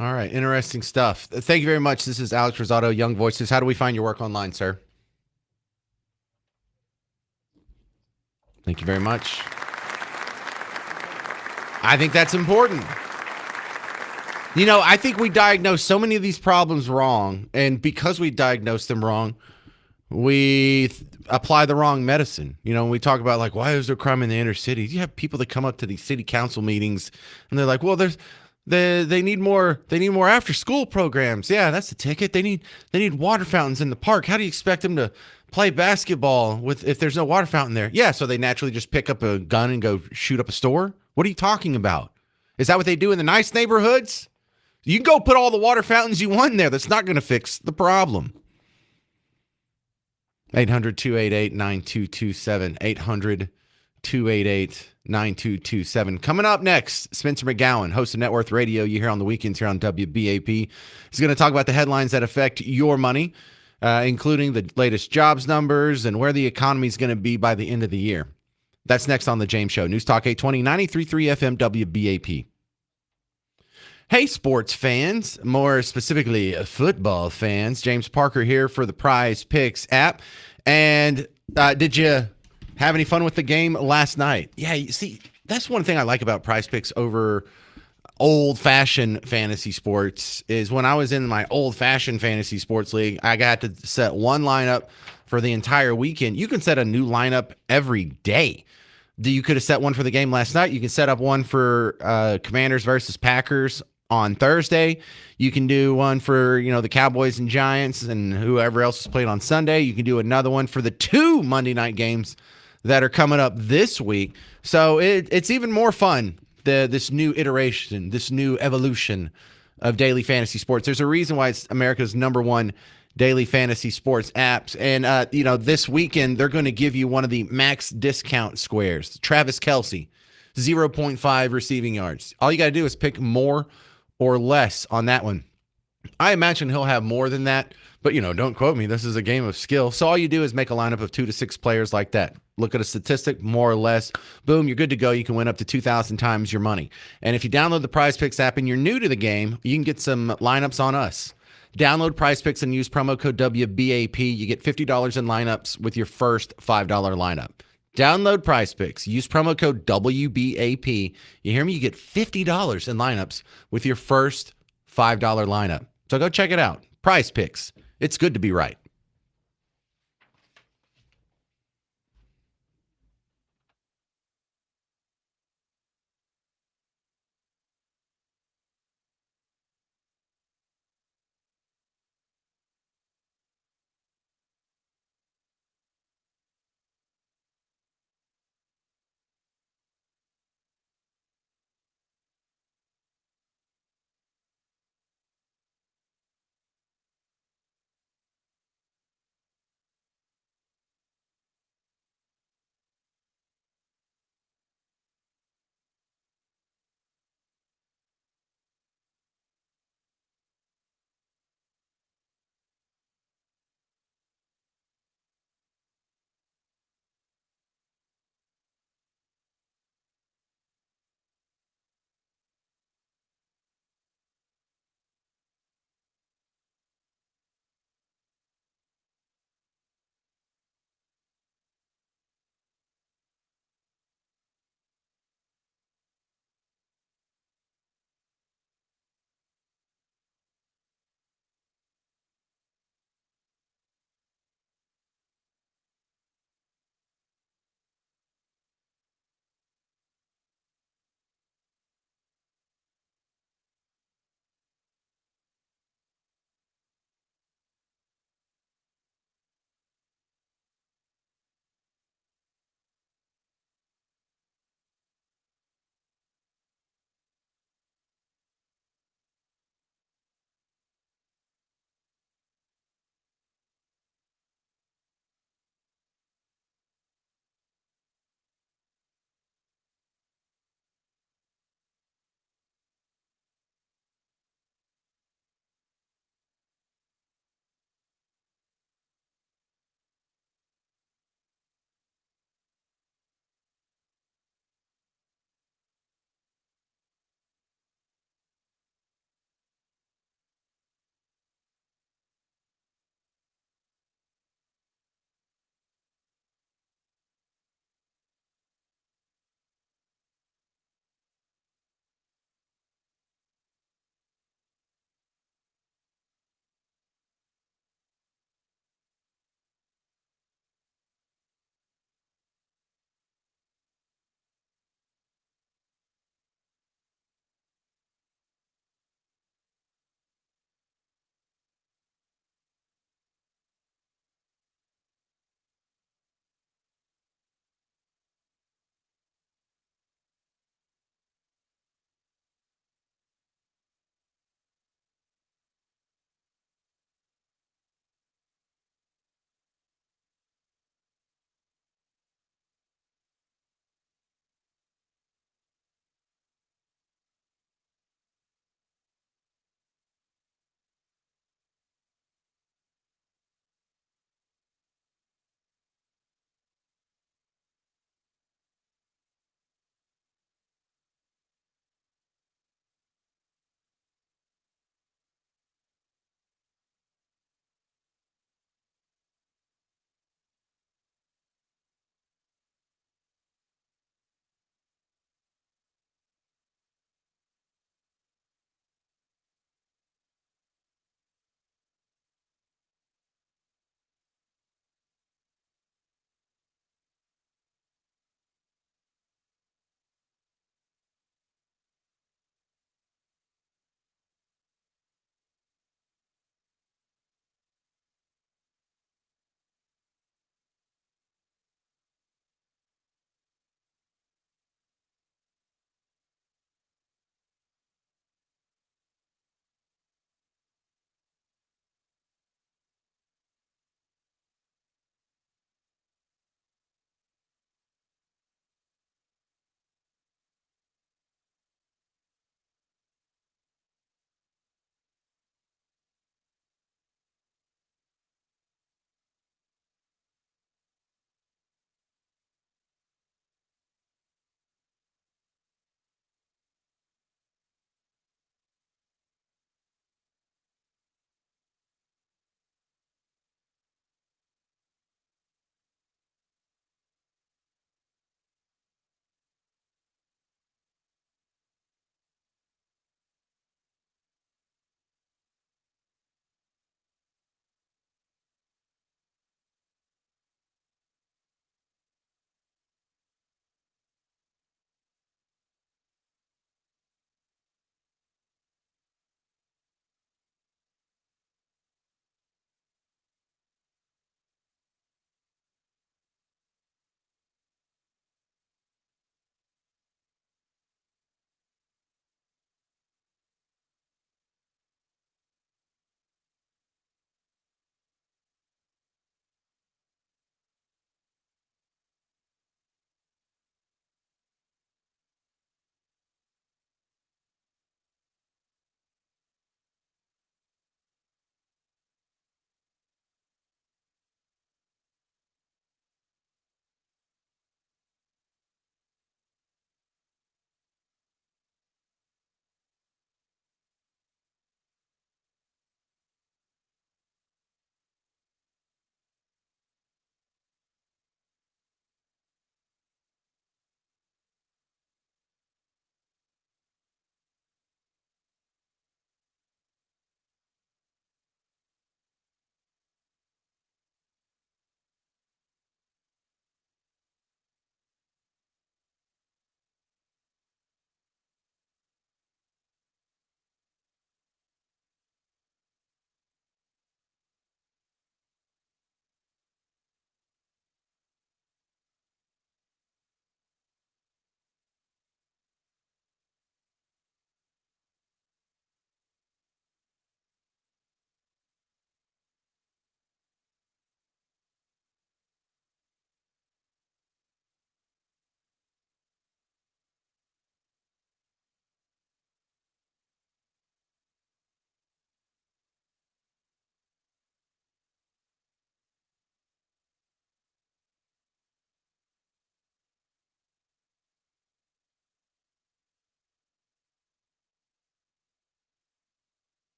All right. Interesting stuff. Thank you very much. This is Alex Rosado, Young Voices. How do we find your work online, sir? Thank you very much. I think that's important. You know, I think we diagnose so many of these problems wrong. And because we diagnose them wrong, we apply the wrong medicine. You know, when we talk about like, why is there crime in the inner cities? You have people that come up to these city council meetings and they're like, well, they need more after school programs. Yeah, that's the ticket. They need water fountains in the park. How do you expect them to play basketball if there's no water fountain there? Yeah, so they naturally just pick up a gun and go shoot up a store? What are you talking about? Is that what they do in the nice neighborhoods? You can go put all the water fountains you want in there. That's not going to fix the problem. 800-288-9227. 800-288-9227. Coming up next, Spencer McGowan, host of Net Worth Radio. You hear on the weekends here on WBAP. He's going to talk about the headlines that affect your money, including the latest jobs numbers and where the economy is going to be by the end of the year. That's next on The James Show. News Talk 820, 93.3 FM, WBAP. Hey, sports fans, more specifically football fans. James Parker here for the Prize Picks app. And did you have any fun with the game last night? Yeah, you see, that's one thing I like about Prize Picks over old-fashioned fantasy sports is when I was in my old-fashioned fantasy sports league, I got to set one lineup for the entire weekend. You can set a new lineup every day. You could have set one for the game last night. You can set up one for Commanders versus Packers on Thursday. You can do one for, the Cowboys and Giants and whoever else is playing on Sunday. You can do another one for the 2 Monday night games that are coming up this week. So it's even more fun, this new iteration, this new evolution of daily fantasy sports. There's a reason why it's America's #1 daily fantasy sports apps. And, this weekend, they're going to give you one of the max discount squares. Travis Kelce, 0.5 receiving yards. All you got to do is pick more or less on that one. I imagine he'll have more than that, but, don't quote me. This is a game of skill. So all you do is make a lineup of 2 to 6 players like that. Look at a statistic, more or less. Boom, you're good to go. You can win up to 2,000 times your money. And if you download the Prize Picks app and you're new to the game, you can get some lineups on us. Download Prize Picks and use promo code WBAP. You get $50 in lineups with your first $5 lineup. Download Prize Picks. Use promo code WBAP. You hear me? You get $50 in lineups with your first $5 lineup. So go check it out. Prize Picks. It's good to be right.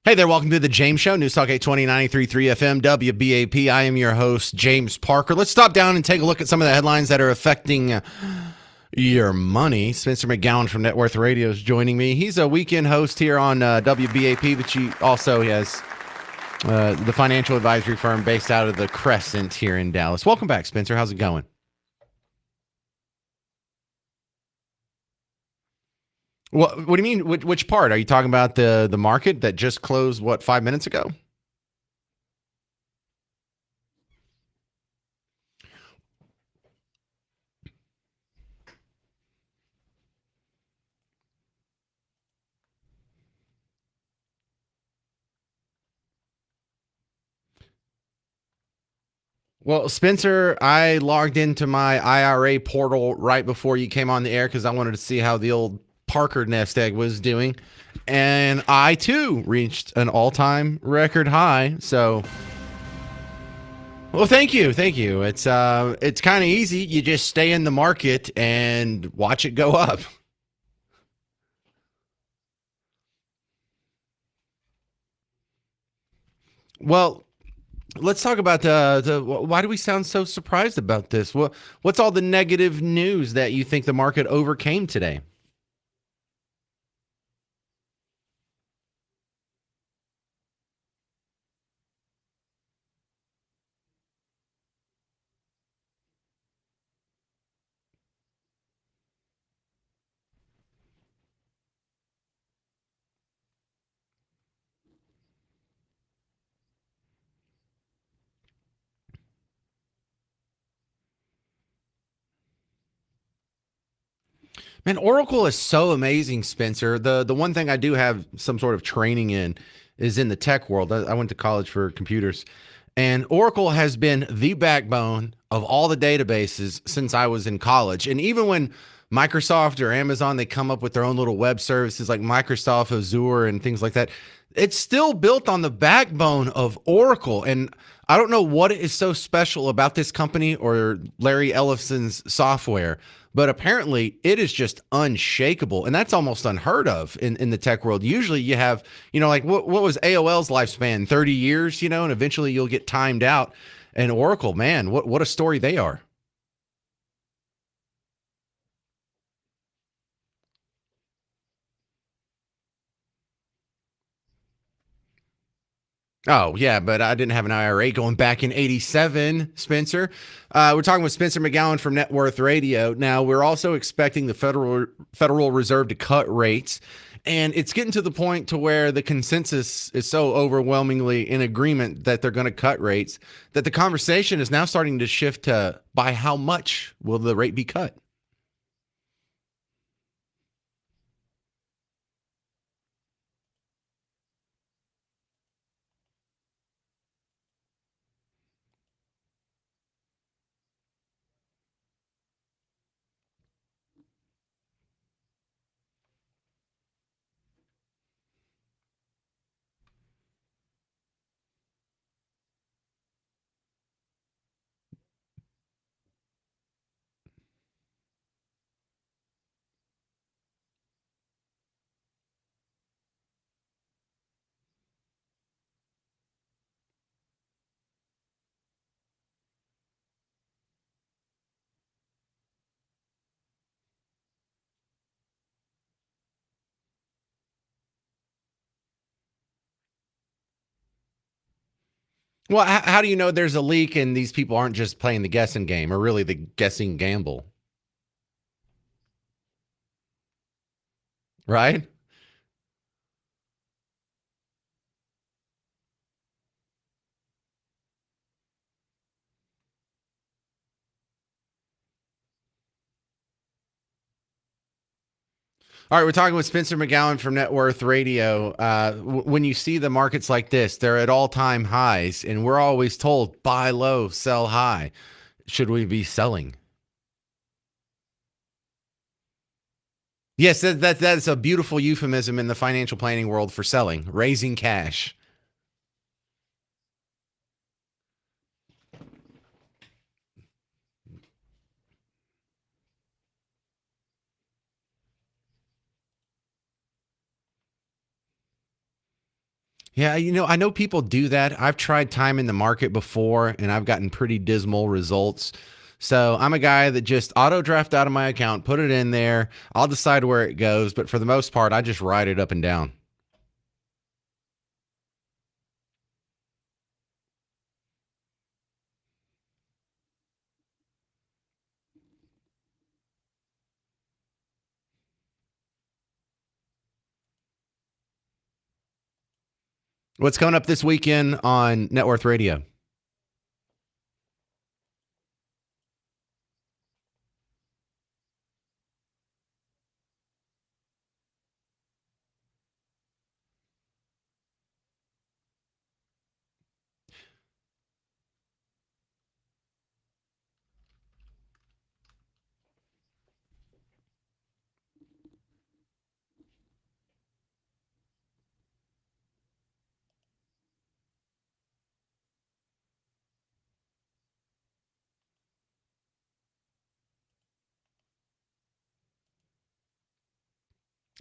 Hey there, welcome to the James Show, News Talk 820 FM, WBAP. I am your host, James Parker. Let's stop down and take a look at some of the headlines that are affecting your money. Spencer McGowan from Net Worth Radio is joining me. He's a weekend host here on WBAP, but he also has the financial advisory firm based out of the Crescent here in Dallas. Welcome back, Spencer. How's it going? What do you mean? Which part? Are you talking about the market that just closed, 5 minutes ago? Well, Spencer, I logged into my IRA portal right before you came on the air because I wanted to see how the old Parker nest egg was doing. And I, too, reached an all-time record high. So, well, thank you. Thank you. It's kind of easy. You just stay in the market and watch it go up. Well, let's talk about why do we sound so surprised about this? What's all the negative news that you think the market overcame today? Man, Oracle is so amazing, Spencer. The one thing I do have some sort of training in is in the tech world. I went to college for computers, and Oracle has been the backbone of all the databases since I was in college. And even when Microsoft or Amazon, they come up with their own little web services like Microsoft Azure and things like that, it's still built on the backbone of Oracle. And I don't know what is so special about this company or Larry Ellison's software, but apparently it is just unshakable. And that's almost unheard of in the tech world. Usually you have, like what was AOL's lifespan? 30 years, and eventually you'll get timed out. And Oracle, man, what a story they are. Oh, yeah, but I didn't have an IRA going back in 87, Spencer. We're talking with Spencer McGowan from Net Worth Radio. Now, we're also expecting the Federal Reserve to cut rates, and it's getting to the point to where the consensus is so overwhelmingly in agreement that they're going to cut rates that the conversation is now starting to shift to by how much will the rate be cut? Well, how do you know there's a leak and these people aren't just playing the guessing game or really the guessing gamble? Right? All right, we're talking with Spencer McGowan from Net Worth Radio. When you see the markets like this, they're at all-time highs, and we're always told buy low, sell high. Should we be selling? Yes, that's a beautiful euphemism in the financial planning world for selling, raising cash. Yeah, I know people do that. I've tried timing the market before and I've gotten pretty dismal results. So I'm a guy that just auto draft out of my account, put it in there. I'll decide where it goes. But for the most part, I just ride it up and down. What's coming up this weekend on Net Worth Radio?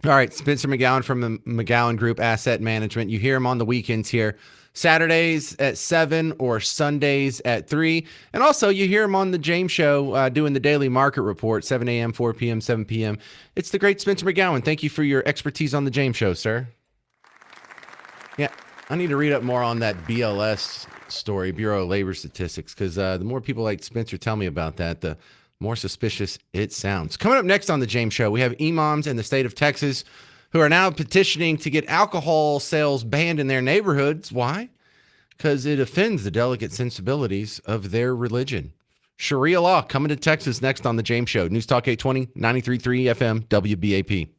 All right, Spencer McGowan from the McGowan Group Asset Management. You hear him on the weekends here, Saturdays at 7 or Sundays at 3. And also, you hear him on the James Show doing the daily market report, 7 a.m., 4 p.m., 7 p.m. It's the great Spencer McGowan. Thank you for your expertise on the James Show, sir. Yeah, I need to read up more on that BLS story, Bureau of Labor Statistics, because the more people like Spencer tell me about that, the more suspicious it sounds. Coming up next on the James Show, we have imams in the state of Texas who are now petitioning to get alcohol sales banned in their neighborhoods. Why? Because it offends the delicate sensibilities of their religion. Sharia law coming to Texas next on the James Show. News Talk 820, 93.3 FM, WBAP.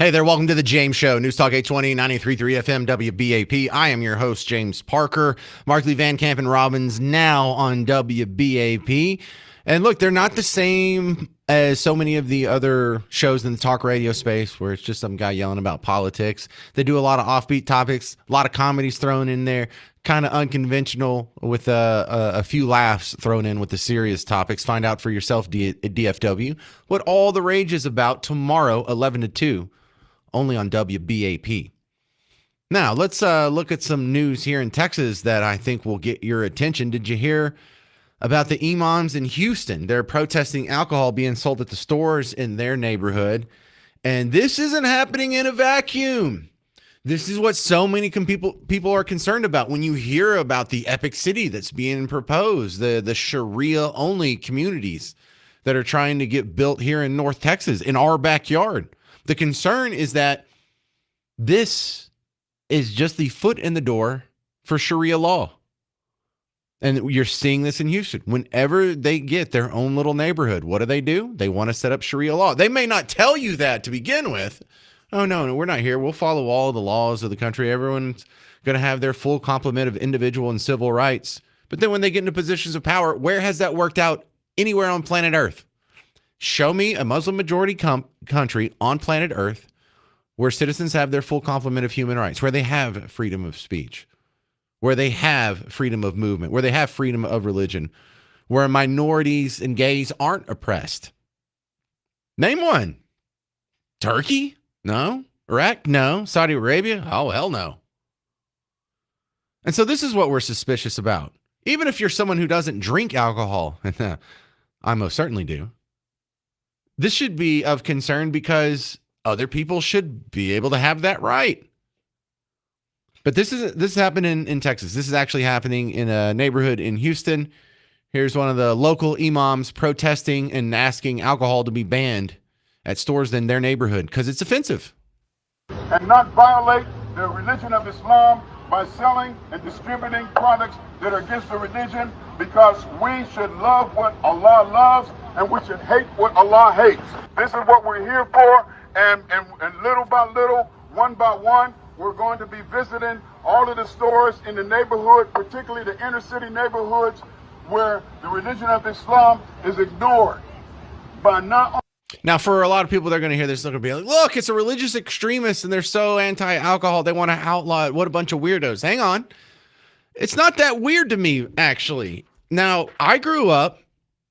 Hey there, welcome to the James Show, News Talk 820, 93.3 FM, WBAP. I am your host, James Parker. Markley, Van Camp, and Robbins now on WBAP. And look, they're not the same as so many of the other shows in the talk radio space where it's just some guy yelling about politics. They do a lot of offbeat topics, a lot of comedies thrown in there, kind of unconventional with a few laughs thrown in with the serious topics. Find out for yourself, DFW, what all the rage is about tomorrow, 11 to 2. Only on WBAP. Now, let's look at some news here in Texas that I think will get your attention. Did you hear about the imams in Houston? They're protesting alcohol being sold at the stores in their neighborhood. And this isn't happening in a vacuum. This is what so many people are concerned about when you hear about the epic city that's being proposed, the Sharia-only communities that are trying to get built here in North Texas, in our backyard. The concern is that this is just the foot in the door for Sharia law. And you're seeing this in Houston. Whenever they get their own little neighborhood, what do? They want to set up Sharia law. They may not tell you that to begin with. Oh, no, we're not here. We'll follow all the laws of the country. Everyone's going to have their full complement of individual and civil rights. But then when they get into positions of power, where has that worked out anywhere on planet Earth? Show me a Muslim majority country on planet Earth where citizens have their full complement of human rights, where they have freedom of speech, where they have freedom of movement, where they have freedom of religion, where minorities and gays aren't oppressed. Name one. Turkey? No. Iraq? No. Saudi Arabia? Oh, hell no. And so this is what we're suspicious about. Even if you're someone who doesn't drink alcohol, and I most certainly do, this should be of concern because other people should be able to have that right. But this is happening in Texas. This is actually happening in a neighborhood in Houston. Here's one of the local imams protesting and asking alcohol to be banned at stores in their neighborhood because it's offensive. And not violate the religion of Islam by selling and distributing products that are against the religion, because we should love what Allah loves and we should hate what Allah hates. This is what we're here for, and little by little, one by one, we're going to be visiting all of the stores in the neighborhood, particularly the inner city neighborhoods where the religion of Islam is ignored. By not Now, for a lot of people, they're going to hear this. They're going to be like, look, it's a religious extremist and they're so anti-alcohol. They want to outlaw it. What a bunch of weirdos. Hang on. It's not that weird to me, actually. Now, I grew up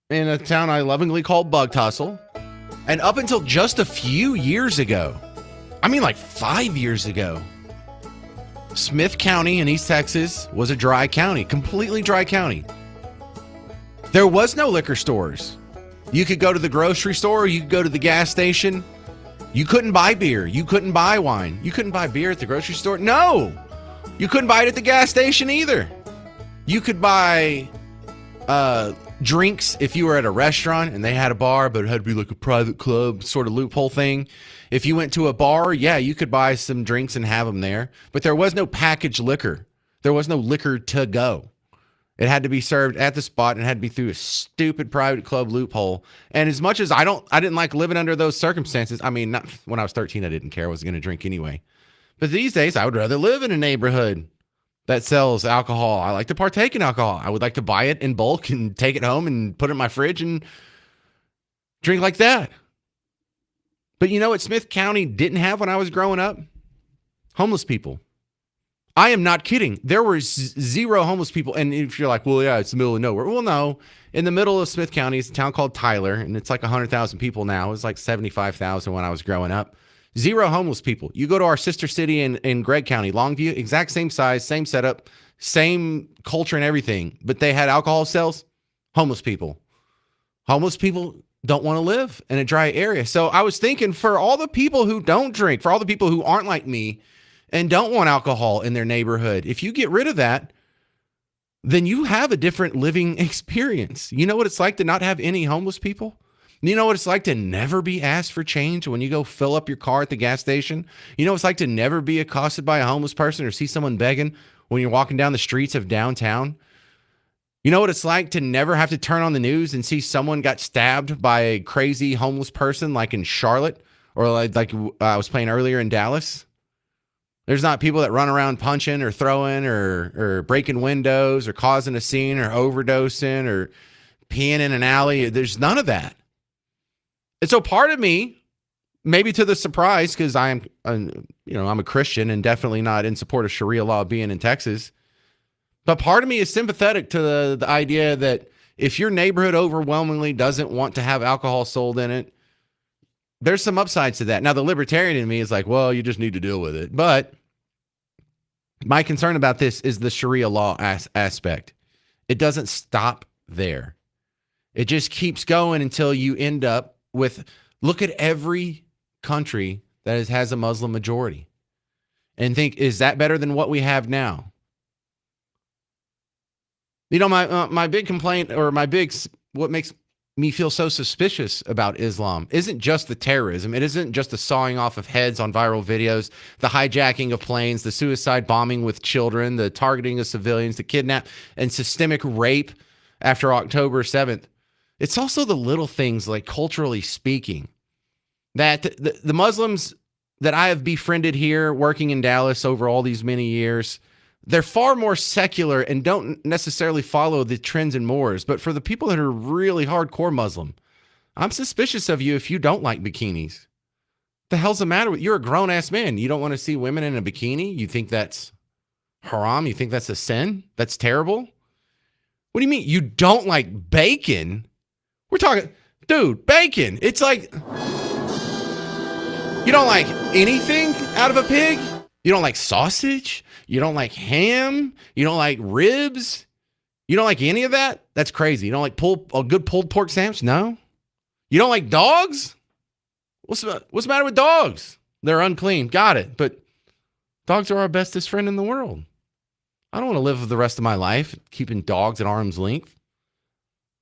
in a town I lovingly call Bug Tussle. And up until just a few years ago, I mean like 5 years ago, Smith County in East Texas was a dry county, completely dry county. There was no liquor stores. You could go to the grocery store, you could go to the gas station. You couldn't buy beer. You couldn't buy wine. You couldn't buy beer at the grocery store. No, you couldn't buy it at the gas station either. You could buy drinks if you were at a restaurant and they had a bar, but it had to be like a private club sort of loophole thing. If you went to a bar, yeah, you could buy some drinks and have them there, but there was no packaged liquor. There was no liquor to go. It had to be served at the spot and it had to be through a stupid private club loophole. And as much as I didn't like living under those circumstances. I mean, not when I was 13, I didn't care. I was going to drink anyway. But these days I would rather live in a neighborhood that sells alcohol. I like to partake in alcohol. I would like to buy it in bulk and take it home and put it in my fridge and drink like that. But you know what Smith County didn't have when I was growing up? Homeless people. I am not kidding. There were zero homeless people. And if you're like, well, yeah, it's the middle of nowhere. Well, no. In the middle of Smith County is a town called Tyler, and it's like 100,000 people now. It was like 75,000 when I was growing up. Zero homeless people. You go to our sister city in Gregg County, Longview, exact same size, same setup, same culture and everything. But they had alcohol sales, homeless people. Homeless people don't want to live in a dry area. So I was thinking, for all the people who don't drink, for all the people who aren't like me and don't want alcohol in their neighborhood, if you get rid of that, then you have a different living experience. You know what it's like to not have any homeless people? You know what it's like to never be asked for change when you go fill up your car at the gas station? You know what it's like to never be accosted by a homeless person or see someone begging when you're walking down the streets of downtown? You know what it's like to never have to turn on the news and see someone got stabbed by a crazy homeless person like in Charlotte or like I was playing earlier in Dallas. There's not people that run around punching or throwing or breaking windows or causing a scene or overdosing or peeing in an alley. There's none of that. And so part of me, maybe to the surprise, because I'm a Christian and definitely not in support of Sharia law being in Texas, but part of me is sympathetic to the idea that if your neighborhood overwhelmingly doesn't want to have alcohol sold in it, there's some upsides to that. Now, the libertarian in me is like, well, you just need to deal with it. But my concern about this is the Sharia law aspect. It doesn't stop there. It just keeps going until you end up with, look at every country that has a Muslim majority and think, is that better than what we have now? You know, my big complaint, or what makes me feel so suspicious about Islam isn't just the terrorism. It isn't just the sawing off of heads on viral videos, the hijacking of planes, the suicide bombing with children, the targeting of civilians, the kidnap and systemic rape after October 7th. It's also the little things, like culturally speaking, that the Muslims that I have befriended here working in Dallas over all these many years, they're far more secular and don't necessarily follow the trends and mores. But for the people that are really hardcore Muslim, I'm suspicious of you if you don't like bikinis. The hell's the matter with you? You're a grown-ass man. You don't want to see women in a bikini? You think that's haram? You think that's a sin? That's terrible? What do you mean? You don't like bacon? We're talking, dude, bacon. It's like, you don't like anything out of a pig? You don't like sausage? You don't like ham? You don't like ribs? You don't like any of that? That's crazy. You don't like a good pulled pork sandwich? No? You don't like dogs? What's the matter with dogs? They're unclean. Got it. But dogs are our bestest friend in the world. I don't want to live the rest of my life keeping dogs at arm's length.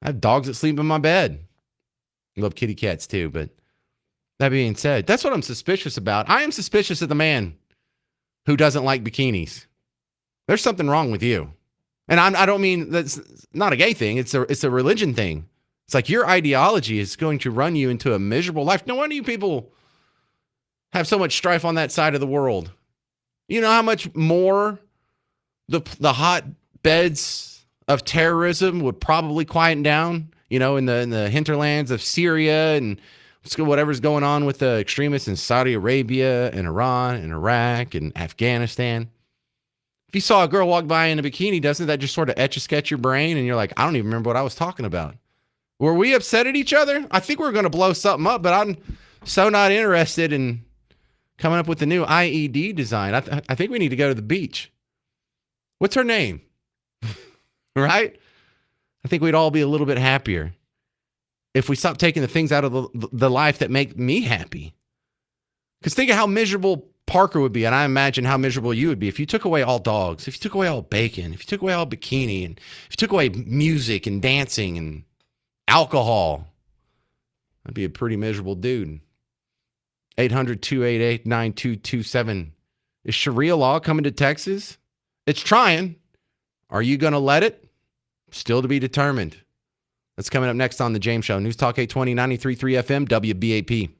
I have dogs that sleep in my bed. I love kitty cats too, but that being said, that's what I'm suspicious about. I am suspicious of the man who doesn't like bikinis. There's something wrong with you. And I don't mean that's not a gay thing. It's a religion thing. It's like your ideology is going to run you into a miserable life. No wonder you people have so much strife on that side of the world. You know how much more the hot beds of terrorism would probably quieten down, you know, in the hinterlands of Syria and whatever's going on with the extremists in Saudi Arabia and Iran and Iraq and Afghanistan. If you saw a girl walk by in a bikini, doesn't that just sort of etch a sketch your brain? And you're like, I don't even remember what I was talking about. Were we upset at each other? I think we're going to blow something up, but I'm so not interested in coming up with the new IED design. I think we need to go to the beach. What's her name? Right? I think we'd all be a little bit happier if we stop taking the things out of the life that make me happy. Because think of how miserable Parker would be, and I imagine how miserable you would be if you took away all dogs, if you took away all bacon, if you took away all bikini, and if you took away music and dancing and alcohol. I'd be a pretty miserable dude. 800-288-9227. Is Sharia law coming to Texas? It's trying. Are you going to let it? Still to be determined. That's coming up next on The James Show. News Talk 820, 93.3 FM, WBAP.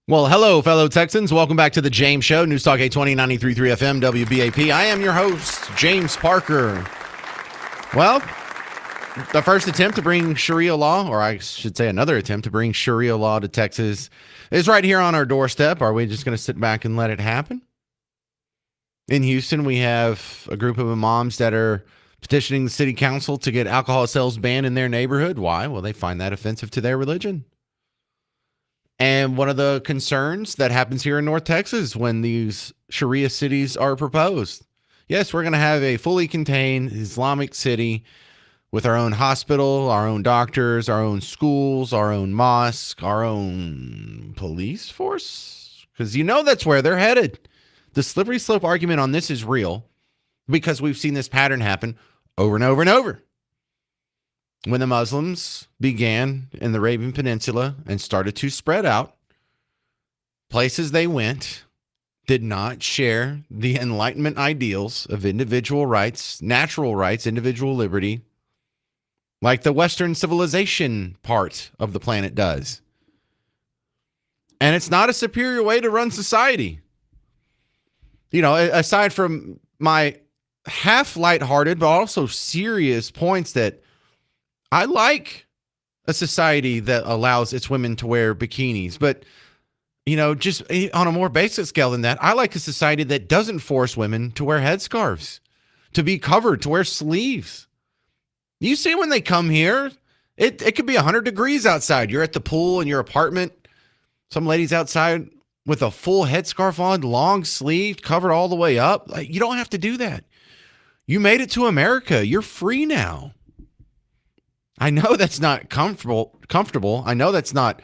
Well, hello, fellow Texans. Welcome back to the James Show, News Talk 820, 93.3 FM, WBAP. I am your host, James Parker. Well, the first attempt to bring Sharia law, or I should say another attempt to bring Sharia law to Texas, is right here on our doorstep. Are we just going to sit back and let it happen? In Houston, we have a group of imams that are petitioning the city council to get alcohol sales banned in their neighborhood. Why? Well, they find that offensive to their religion. And one of the concerns that happens here in North Texas when these Sharia cities are proposed. Yes, we're going to have a fully contained Islamic city with our own hospital, our own doctors, our own schools, our own mosque, our own police force. Because you know that's where they're headed. The slippery slope argument on this is real because we've seen this pattern happen over and over and over. When the Muslims began in the Arabian Peninsula and started to spread out, places they went did not share the Enlightenment ideals of individual rights, natural rights, individual liberty, like the Western civilization part of the planet does. And it's not a superior way to run society. You know, aside from my half lighthearted, but also serious points that I like a society that allows its women to wear bikinis, but, you know, just on a more basic scale than that, I like a society that doesn't force women to wear headscarves, to be covered, to wear sleeves. You see when they come here, it could be 100 degrees outside. You're at the pool in your apartment. Some lady's outside with a full headscarf on, long sleeved, covered all the way up. Like, you don't have to do that. You made it to America. You're free now. I know that's not comfortable. I know that's not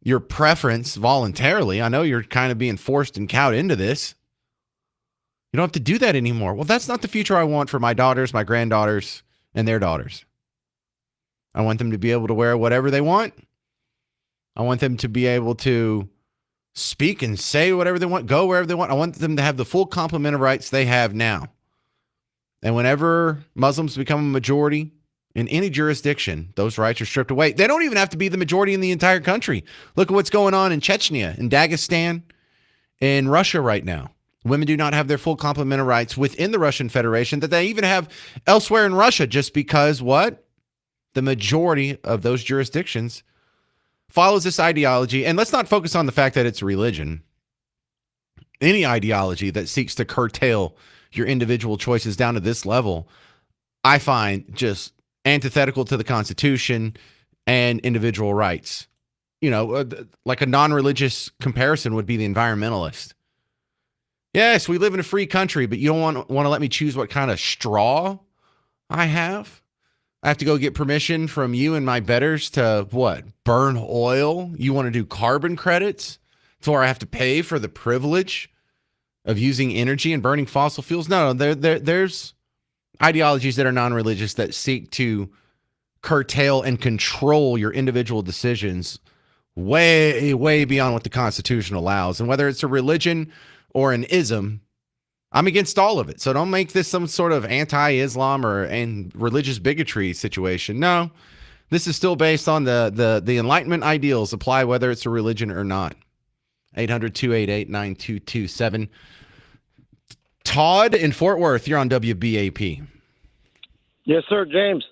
your preference voluntarily. I know you're kind of being forced and cowed into this. You don't have to do that anymore. Well, that's not the future I want for my daughters, my granddaughters, and their daughters. I want them to be able to wear whatever they want. I want them to be able to speak and say whatever they want, go wherever they want. I want them to have the full complement of rights they have now. And whenever Muslims become a majority in any jurisdiction, those rights are stripped away. They don't even have to be the majority in the entire country. Look at what's going on in Chechnya, in Dagestan, in Russia right now. Women do not have their full complement of rights within the Russian Federation that they even have elsewhere in Russia, just because what? The majority of those jurisdictions follows this ideology. And let's not focus on the fact that it's religion. Any ideology that seeks to curtail your individual choices down to this level, I find just antithetical to the Constitution and individual rights. You know, like a non-religious comparison would be the environmentalist. Yes, we live in a free country, but you don't want to let me choose what kind of straw I have. I have to go get permission from you and my betters to what? Burn oil? You want to do carbon credits? So I have to pay for the privilege of using energy and burning fossil fuels? No, there's ideologies that are non-religious that seek to curtail and control your individual decisions way, way beyond what the Constitution allows. And whether it's a religion or an ism, I'm against all of it. So don't make this some sort of anti-Islam and religious bigotry situation. No, this is still based on the Enlightenment ideals apply whether it's a religion or not. 800-288-9227. Todd in Fort Worth, you're on WBAP. Yes, sir, James.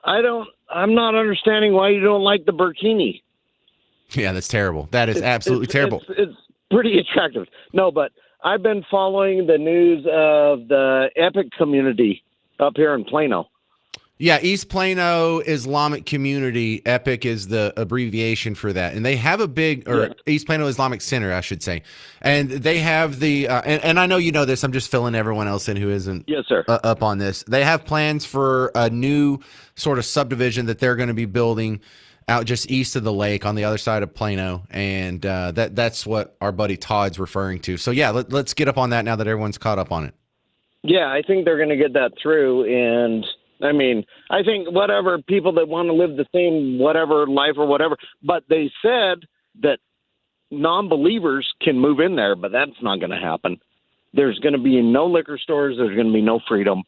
I'm not understanding why you don't like the burkini. Yeah, that's terrible. That is absolutely terrible. It's pretty attractive. No, but I've been following the news of the Epic community up here in Plano. Yeah, East Plano Islamic Community, EPIC is the abbreviation for that. And they have a big, or East Plano Islamic Center, I should say. And they have the, and I know you know this, I'm just filling everyone else in who isn't yes, sir. Up on this. They have plans for a new sort of subdivision that they're going to be building out just east of the lake on the other side of Plano. And that's what our buddy Todd's referring to. So yeah, let's get up on that now that everyone's caught up on it. Yeah, I think they're going to get that through. And I mean, I think whatever people that want to live the same whatever life or whatever, but they said that non-believers can move in there, but that's not going to happen. There's going to be no liquor stores. There's going to be no freedom.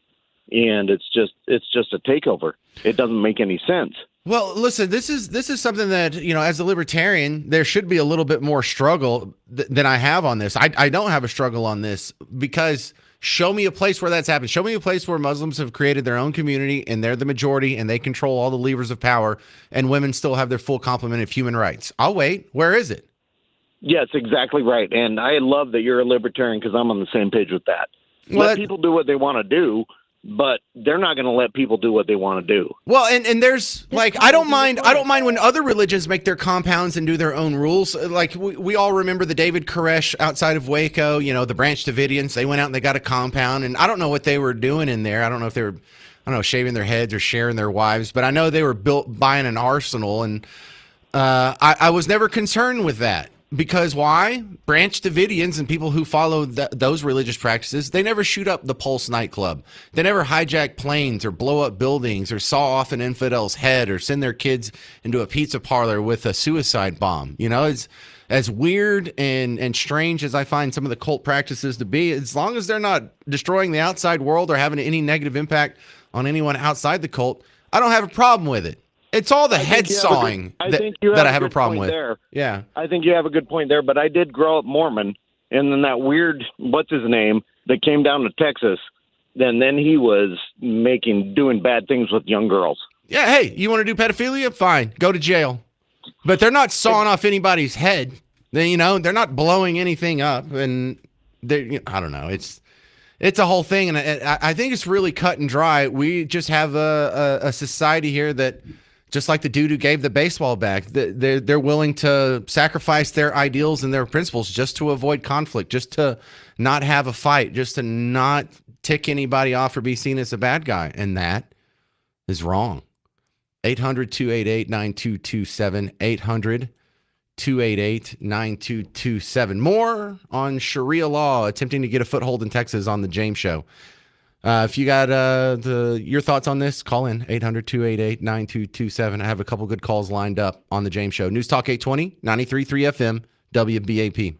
and it's just a takeover. It doesn't make any sense. Well, listen, this is something that, as a libertarian, there should be a little bit more struggle than I have on this. I don't have a struggle on this because show me a place where that's happened. Show me a place where Muslims have created their own community and they're the majority and they control all the levers of power and women still have their full complement of human rights. I'll wait. Where is it? Yes, exactly right. And I love that you're a libertarian because I'm on the same page with that. Let people do what they want to do, but they're not going to let people do what they want to do. Well, and there's like I don't mind when other religions make their compounds and do their own rules. Like we all remember the David Koresh outside of Waco, the Branch Davidians. They went out and they got a compound, and I don't know what they were doing in there. I don't know if they were, shaving their heads or sharing their wives, but I know they were buying an arsenal, and I was never concerned with that. Because why? Branch Davidians and people who follow those religious practices, they never shoot up the Pulse nightclub. They never hijack planes or blow up buildings or saw off an infidel's head or send their kids into a pizza parlor with a suicide bomb. It's as weird and strange as I find some of the cult practices to be, as long as they're not destroying the outside world or having any negative impact on anyone outside the cult, I don't have a problem with it. It's all the head sawing that I have a problem with. There. Yeah. I think you have a good point there, but I did grow up Mormon, and then that weird, what's his name, that came down to Texas, then he was doing bad things with young girls. Yeah, hey, you want to do pedophilia? Fine, go to jail. But they're not sawing off anybody's head. They're not blowing anything up, and I don't know. It's a whole thing, and I think it's really cut and dry. We just have a society here that, just like the dude who gave the baseball back, they're willing to sacrifice their ideals and their principles just to avoid conflict, just to not have a fight, just to not tick anybody off or be seen as a bad guy. And that is wrong. 800-288-9227. 800-288-9227. More on Sharia law attempting to get a foothold in Texas on the James Show. If you got your thoughts on this, call in 800-288-9227. I have a couple good calls lined up on the James Show. News Talk 820, 93.3 FM, WBAP.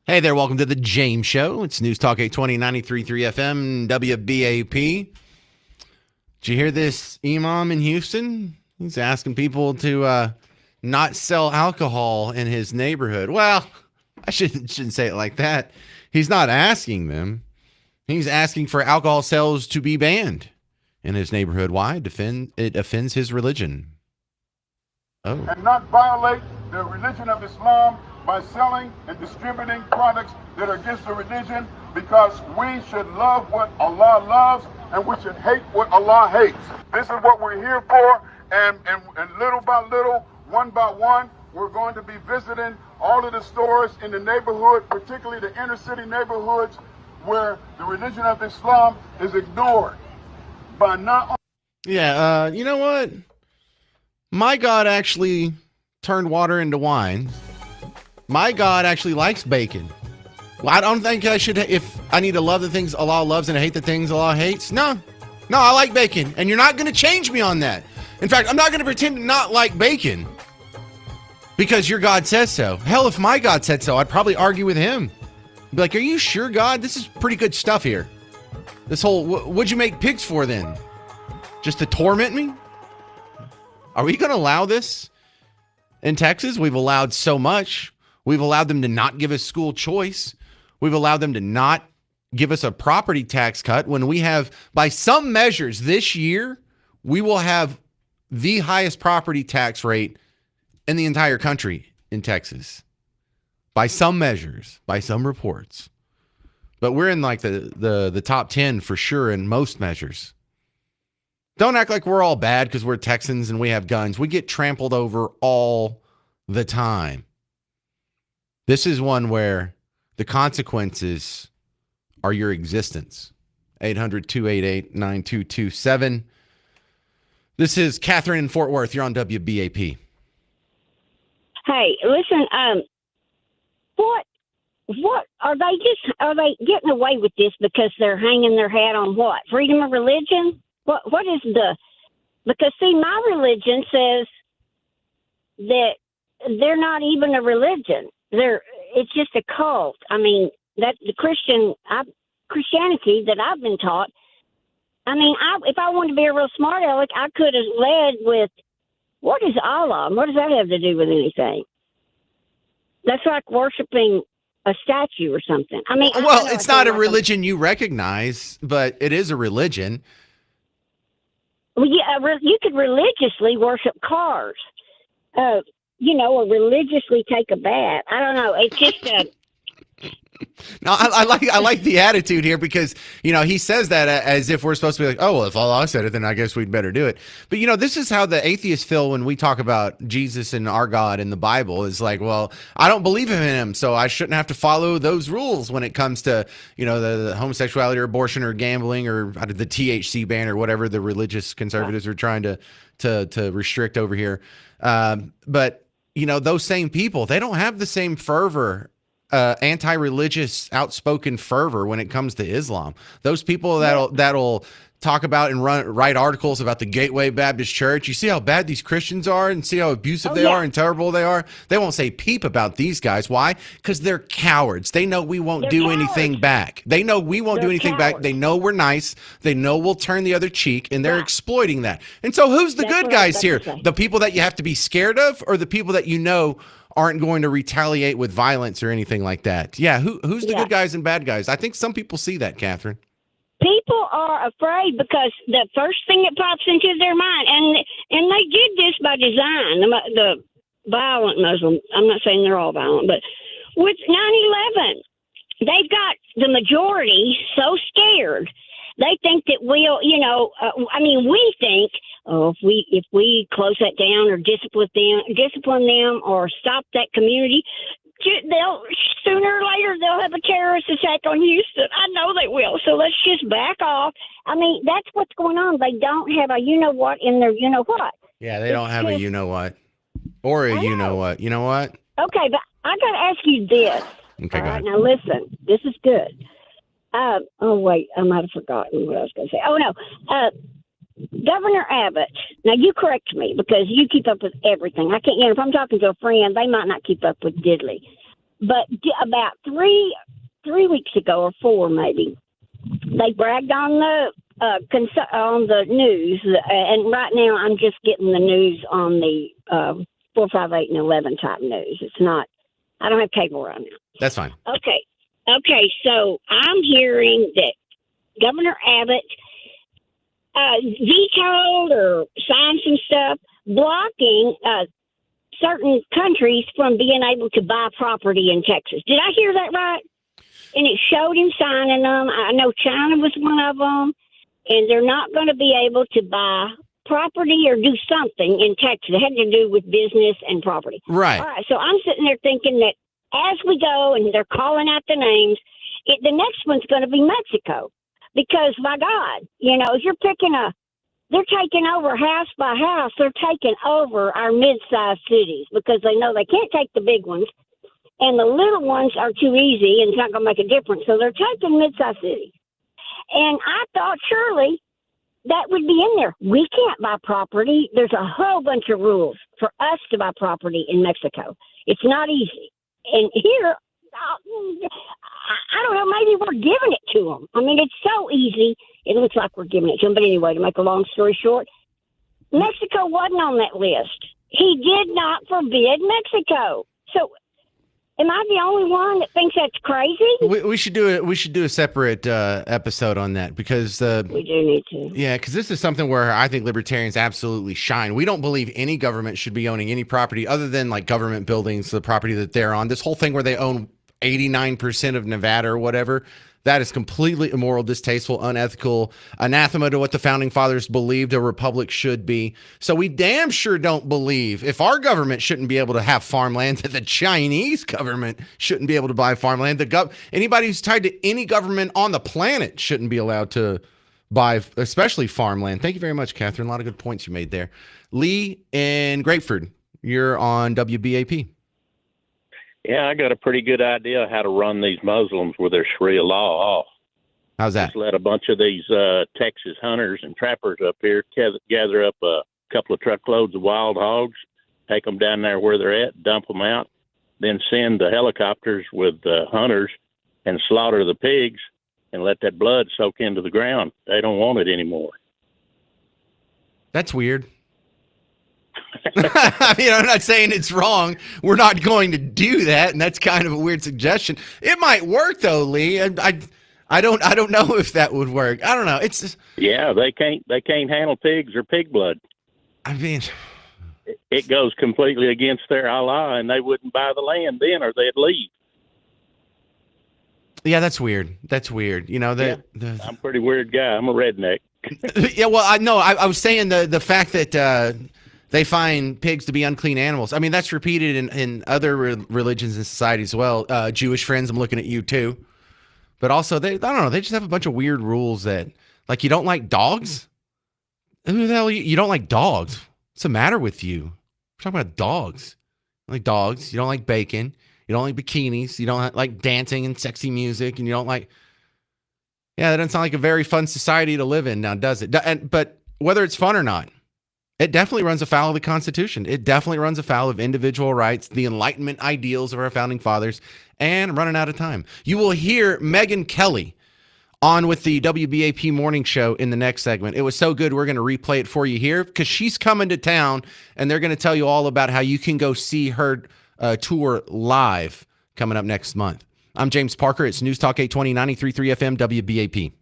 Hey there, welcome to the James Show. It's News Talk 820, 93.3 FM, WBAP. Did you hear this imam in Houston? He's asking people to not sell alcohol in his neighborhood. Well, I shouldn't say it like that. He's not asking them. He's asking for alcohol sales to be banned in his neighborhood. Why? It offends his religion. Oh. And not violate the religion of Islam by selling and distributing products that are against the religion, because we should love what Allah loves and we should hate what Allah hates. This is what we're here for, and little by little, one by one, we're going to be visiting all of the stores in the neighborhood, particularly the inner city neighborhoods where the religion of Islam is ignored. By not Yeah, you know what? My God actually turned water into wine. My God actually likes bacon. Well, I don't think I should, if I need to love the things Allah loves and I hate the things Allah hates. No, I like bacon. And you're not going to change me on that. In fact, I'm not going to pretend to not like bacon because your God says so. Hell, if my God said so, I'd probably argue with him. Be like, are you sure, God? This is pretty good stuff here. This whole, what'd you make pigs for then? Just to torment me? Are we going to allow this in Texas? We've allowed so much. We've allowed them to not give us school choice. We've allowed them to not give us a property tax cut when we have, by some measures this year, we will have the highest property tax rate in the entire country in Texas. By some measures, by some reports. But we're in like the top 10 for sure in most measures. Don't act like we're all bad because we're Texans and we have guns. We get trampled over all the time. This is one where the consequences are your existence. 800-288-9227. This is Catherine in Fort Worth. You're on WBAP. Hey, listen, what are they getting away with this because they're hanging their hat on what? Freedom of religion? What is because see, my religion says that they're not even a religion. It's just a cult. I mean, that the Christianity that I've been taught. I mean, if I wanted to be a real smart aleck, I could have led with, what is Allah? What does that have to do with anything? That's like worshiping a statue or something. I mean, well, it's not a religion you recognize, but it is a religion. Well, yeah, you could religiously worship cars. Or religiously take a bath. I don't know. It's just No, I like the attitude here because, he says that as if we're supposed to be like, oh, well, if Allah said it, then I guess we'd better do it. But, this is how the atheists feel when we talk about Jesus and our God in the Bible is like, well, I don't believe in him, so I shouldn't have to follow those rules when it comes to, the homosexuality or abortion or gambling or the THC ban or whatever the religious conservatives are trying to restrict over here. But, those same people, they don't have the same fervor, anti-religious, outspoken fervor when it comes to Islam. Those people that'll talk about and write articles about the Gateway Baptist Church. You see how bad these Christians are and see how abusive they are and terrible they are. They won't say peep about these guys. Why? Because they're cowards. They know we won't do anything back. They know we won't do anything back. They know we're nice. They know we'll turn the other cheek, and they're exploiting that. And so who's the good guys here? The people that you have to be scared of, or the people that aren't going to retaliate with violence or anything like that? Yeah, who's the good guys and bad guys? I think some people see that, Catherine. People are afraid because the first thing that pops into their mind, and they did this by design, the violent Muslim, I'm not saying they're all violent, but with 9/11, they've got the majority so scared. They think that we think, if we close that down or discipline them or stop that community, sooner or later they'll have a terrorist attack on Houston. I know they will. So let's just back off. I mean, that's what's going on. They don't have a you-know-what in their you-know-what. Yeah, they don't have a you-know-what or a you-know-what. You know what? Okay, but I got to ask you this. Okay, go ahead. Now listen, this is good. Wait, I might have forgotten what I was going to say. Oh, no. Governor Abbott, now you correct me because you keep up with everything. I can't, if I'm talking to a friend, they might not keep up with diddly. But about three weeks ago, or four maybe, they bragged on the news, and right now I'm just getting the news on the 4, 5, 8, and 11 type news. It's not. I don't have cable right now. That's fine. Okay. So I'm hearing that Governor Abbott vetoed or signed some stuff blocking certain countries from being able to buy property in Texas. Did I hear that right? And it showed him signing them. I know China was one of them, and they're not going to be able to buy property or do something in Texas. It had to do with business and property. Right. All right. So I'm sitting there thinking that as we go and they're calling out the names, the next one's going to be Mexico. Because, my God, if you're they're taking over house by house. They're taking over our mid-sized cities because they know they can't take the big ones. And the little ones are too easy and it's not going to make a difference. So they're taking mid-sized cities. And I thought surely that would be in there. We can't buy property. There's a whole bunch of rules for us to buy property in Mexico. It's not easy. And here, I don't know, maybe we're giving it to them. I mean, it's so easy. It looks like we're giving it to them. But anyway, to make a long story short, Mexico wasn't on that list. He did not forbid Mexico. So am I the only one that thinks that's crazy? We should do it. We should do a separate episode on that because we do need to. Yeah, because this is something where I think libertarians absolutely shine. We don't believe any government should be owning any property other than like government buildings, the property that they're on. This whole thing where they own 89% of Nevada or whatever. That is completely immoral, distasteful, unethical, anathema to what the founding fathers believed a republic should be. So we damn sure don't believe if our government shouldn't be able to have farmland, that the Chinese government shouldn't be able to buy farmland. Anybody who's tied to any government on the planet shouldn't be allowed to buy, especially farmland. Thank you very much, Catherine. A lot of good points you made there. Lee in Grateford, you're on WBAP. Yeah, I got a pretty good idea how to run these Muslims with their Sharia law off. How's that? Just let a bunch of these Texas hunters and trappers up here gather up a couple of truckloads of wild hogs, take them down there where they're at, dump them out, then send the helicopters with the hunters and slaughter the pigs and let that blood soak into the ground. They don't want it anymore. That's weird. I mean, I'm not saying it's wrong. We're not going to do that, and that's kind of a weird suggestion. It might work though, Lee. I don't know if that would work. I don't know. It's just, yeah, they can't handle pigs or pig blood. I mean, it goes completely against their Allah, and they wouldn't buy the land then, or they'd leave. Yeah, that's weird. That's weird. I'm a pretty weird guy. I'm a redneck. Yeah, well, I was saying the fact that they find pigs to be unclean animals. I mean, that's repeated in other religions and societies as well. Jewish friends, I'm looking at you too. But also, I don't know, they just have a bunch of weird rules that, like, you don't like dogs? Who the hell you don't like dogs? What's the matter with you? We're talking about dogs. You like dogs. You don't like bacon. You don't like bikinis. You don't like dancing and sexy music. And you don't like... Yeah, that doesn't sound like a very fun society to live in now, does it? But whether it's fun or not, it definitely runs afoul of the Constitution. It definitely runs afoul of individual rights, the Enlightenment ideals of our founding fathers. And I'm running out of time. You will hear Megyn Kelly on with the WBAP morning show in the next segment. It was so good, we're going to replay it for you here because she's coming to town, and they're going to tell you all about how you can go see her tour live coming up next month. I'm James Parker. It's News Talk 820, 93.3 FM, WBAP.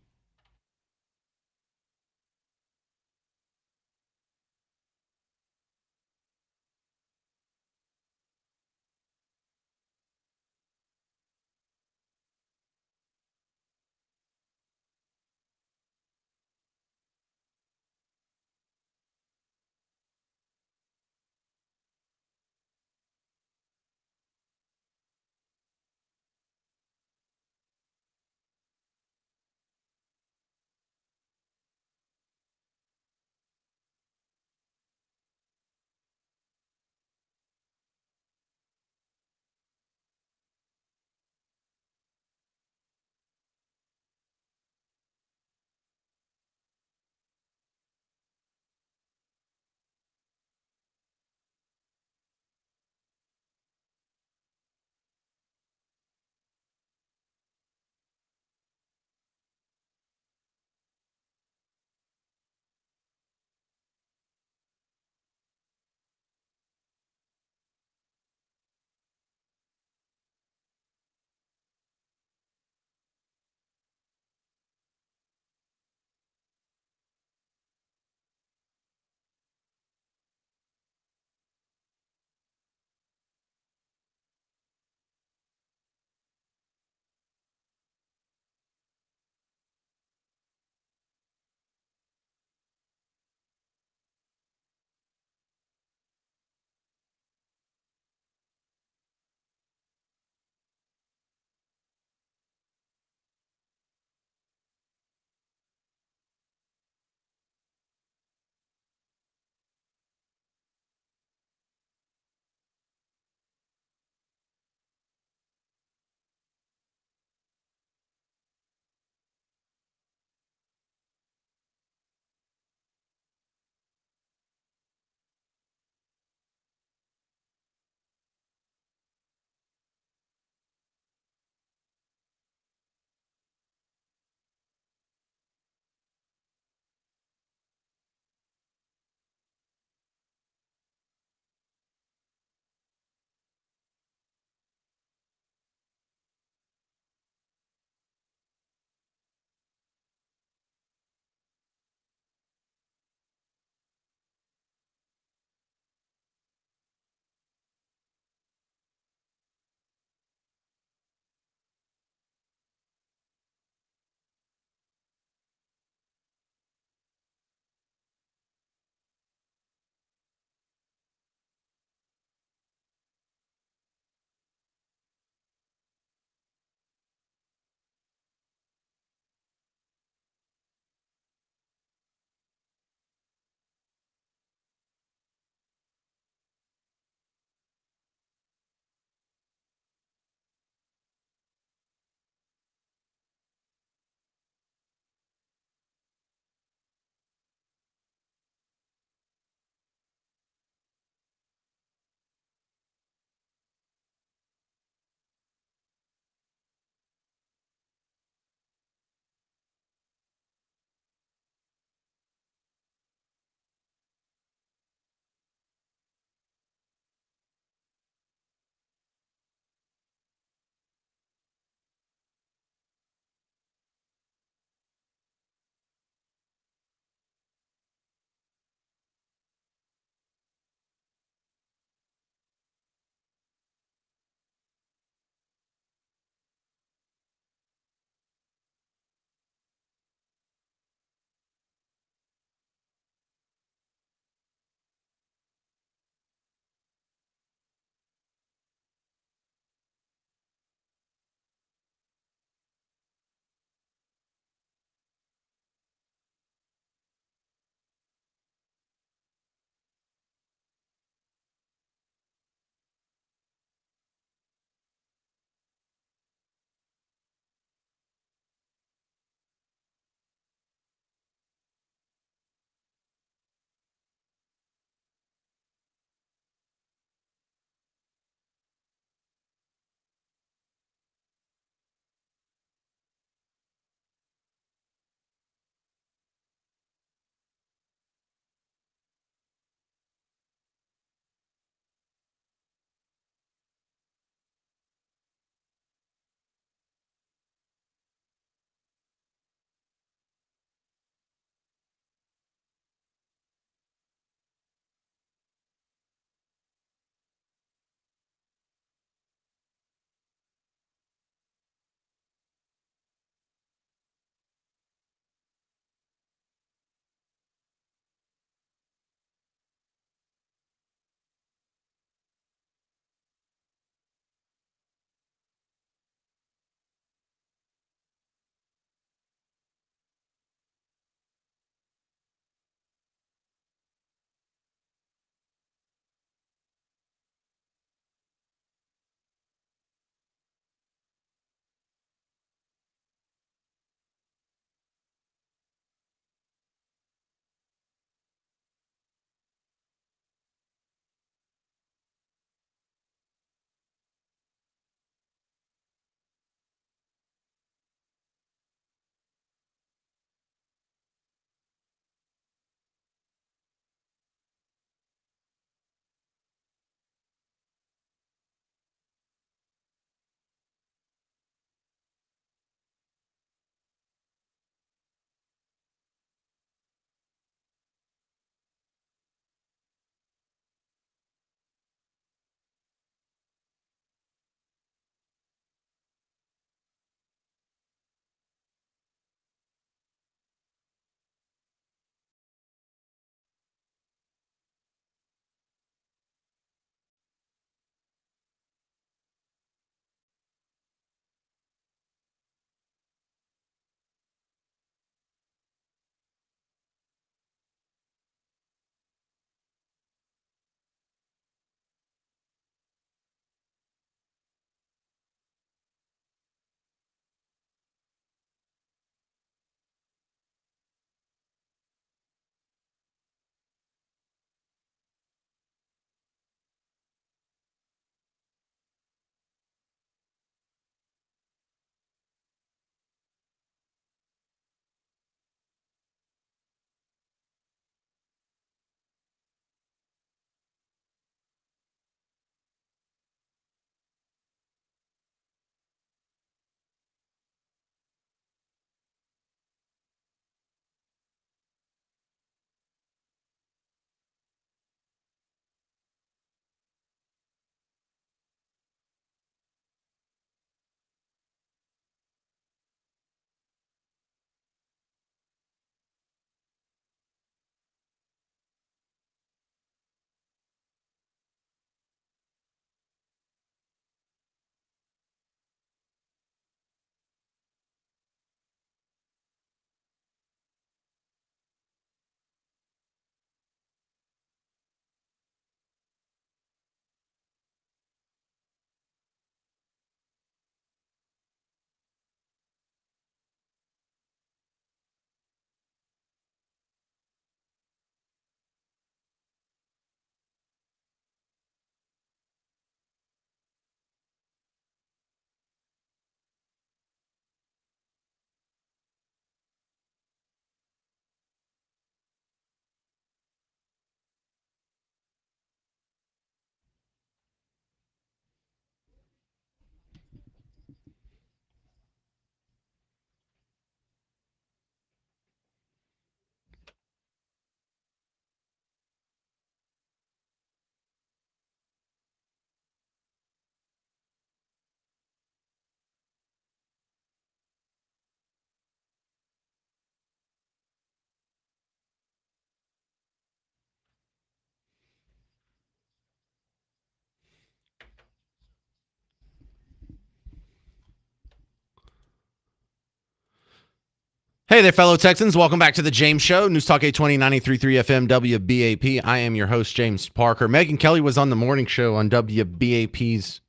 Hey there, fellow Texans. Welcome back to the James Show. News Talk 820 93.3 FM WBAP. I am your host, James Parker. Megyn Kelly was on the morning show on WBAP's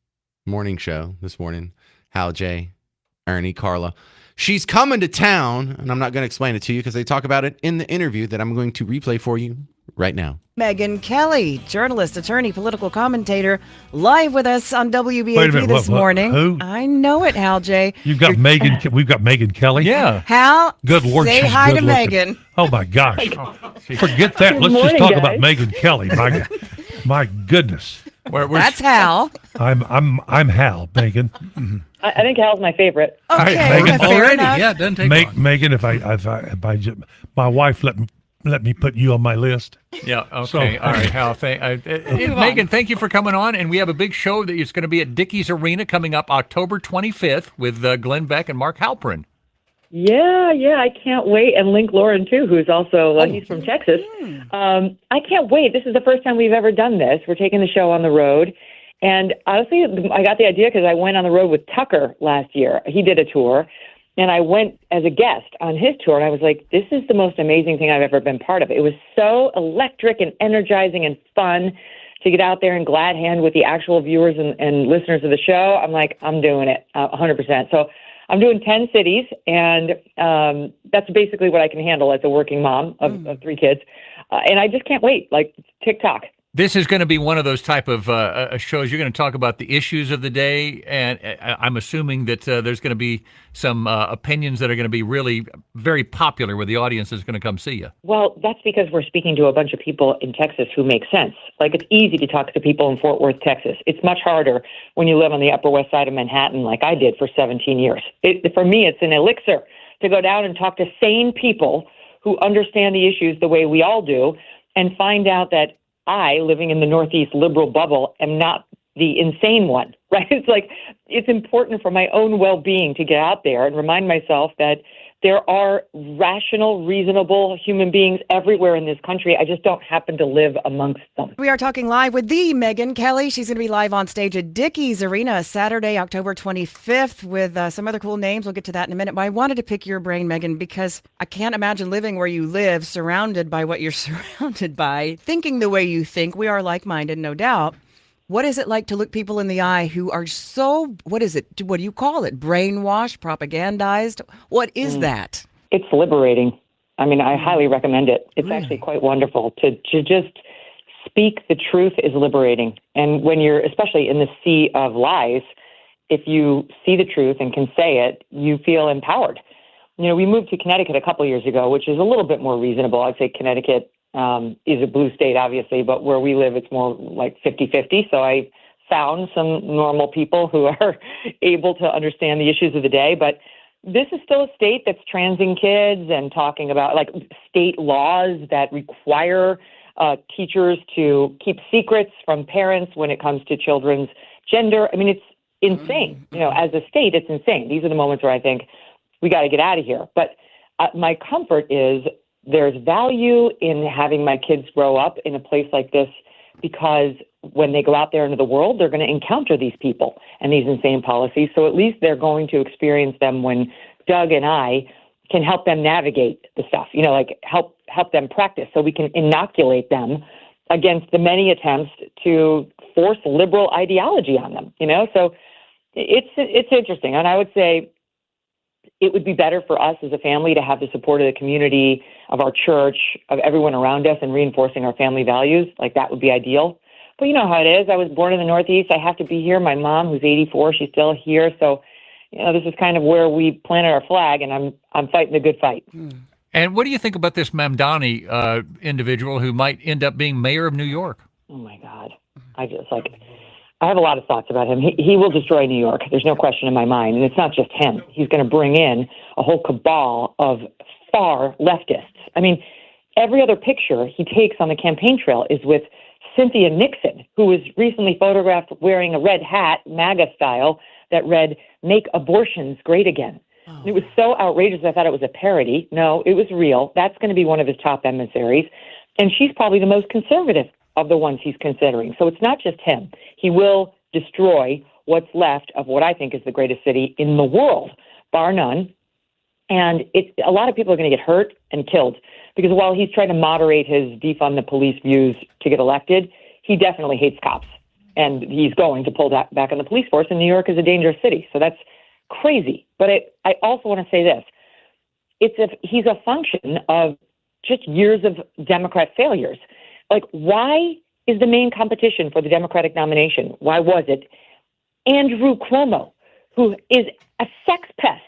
morning show this morning. Hal, Jay, Ernie, Carla. She's coming to town, and I'm not going to explain it to you because they talk about it in the interview that I'm going to replay for you right now. Megyn Kelly, journalist, attorney, political commentator, live with us on WBAP this morning. Who? I know it, Hal J. We've got Megyn Kelly. Yeah. Hal, good Lord, say she's hi good to looking. Megyn. Oh my gosh. Forget that. Good Let's just morning, talk guys. about Megyn Kelly. My goodness. That's Hal. I'm Hal, Megyn. I think Hal's my favorite. Okay, Megyn, fair enough. Yeah, it doesn't take long. Megyn, if my wife let me put you on my list. Yeah, okay. So, all right, Hal. Megyn, thank you for coming on. And we have a big show that is going to be at Dickies Arena coming up October 25th with Glenn Beck and Mark Halperin. Yeah, I can't wait. And Link Lauren, too, who's also, he's from Texas. I can't wait. This is the first time we've ever done this. We're taking the show on the road. And honestly, I got the idea because I went on the road with Tucker last year. He did a tour. And I went as a guest on his tour, and I was like, this is the most amazing thing I've ever been part of. It was so electric and energizing and fun to get out there and glad hand with the actual viewers and listeners of the show. I'm like, I'm doing it 100%. So I'm doing 10 cities, and that's basically what I can handle as a working mom of 3 kids. And I just can't wait, like TikTok. This is going to be one of those type of shows. You're going to talk about the issues of the day, and I'm assuming that there's going to be some opinions that are going to be really very popular where the audience is going to come see you. Well, that's because we're speaking to a bunch of people in Texas who make sense. Like, it's easy to talk to people in Fort Worth, Texas. It's much harder when you live on the Upper West Side of Manhattan like I did for 17 years. For me, it's an elixir to go down and talk to sane people who understand the issues the way we all do and find out that I, living in the Northeast liberal bubble, am not the insane one, right? It's like, it's important for my own well-being to get out there and remind myself that there are rational, reasonable human beings everywhere in this country. I just don't happen to live amongst them. We are talking live with the Megyn Kelly. She's going to be live on stage at Dickies Arena Saturday, October 25th with some other cool names. We'll get to that in a minute. But I wanted to pick your brain, Megyn, because I can't imagine living where you live, surrounded by what you're surrounded by, thinking the way you think. We are like-minded, no doubt. What is it like to look people in the eye who are so, what is it? What do you call it? Brainwashed, propagandized? What is that? It's liberating. I mean, I highly recommend it. It's actually quite wonderful to just speak the truth is liberating. And when you're, especially in the sea of lies, if you see the truth and can say it, you feel empowered. You know, we moved to Connecticut a couple years ago, which is a little bit more reasonable. I'd say Connecticut is a blue state, obviously, but where we live, it's more like 50-50. So I found some normal people who are able to understand the issues of the day. But this is still a state that's transing kids and talking about like state laws that require teachers to keep secrets from parents when it comes to children's gender. I mean, it's insane. You know, as a state, it's insane. These are the moments where I think we got to get out of here. But my comfort is there's value in having my kids grow up in a place like this because when they go out there into the world, they're going to encounter these people and these insane policies. So at least they're going to experience them when Doug and I can help them navigate the stuff, you know, like help them practice so we can inoculate them against the many attempts to force liberal ideology on them, you know? So it's interesting. And I would say it would be better for us as a family to have the support of the community, of our church, of everyone around us and reinforcing our family values. Like that would be ideal. But you know how it is. I was born in the Northeast. I have to be here. My mom, who's 84, she's still here. So, you know, this is kind of where we planted our flag, and I'm fighting the good fight. And what do you think about this Mamdani individual who might end up being mayor of New York? Oh, my God. I have a lot of thoughts about him. He will destroy New York. There's no question in my mind. And it's not just him. He's going to bring in a whole cabal of far leftists. I mean, every other picture he takes on the campaign trail is with Cynthia Nixon, who was recently photographed wearing a red hat, MAGA style, that read, "Make abortions great again." Oh. It was so outrageous, I thought it was a parody. No, it was real. That's going to be one of his top emissaries. And she's probably the most conservative of the ones he's considering. So it's not just him. He will destroy what's left of what I think is the greatest city in the world, bar none. And a lot of people are going to get hurt and killed because while he's trying to moderate his defund the police views to get elected, he definitely hates cops. And he's going to pull that back on the police force. And New York is a dangerous city. So that's crazy. But I also want to say this. He's a function of just years of Democrat failures. Like, why is the main competition for the Democratic nomination? Why was it Andrew Cuomo, who is a sex pest,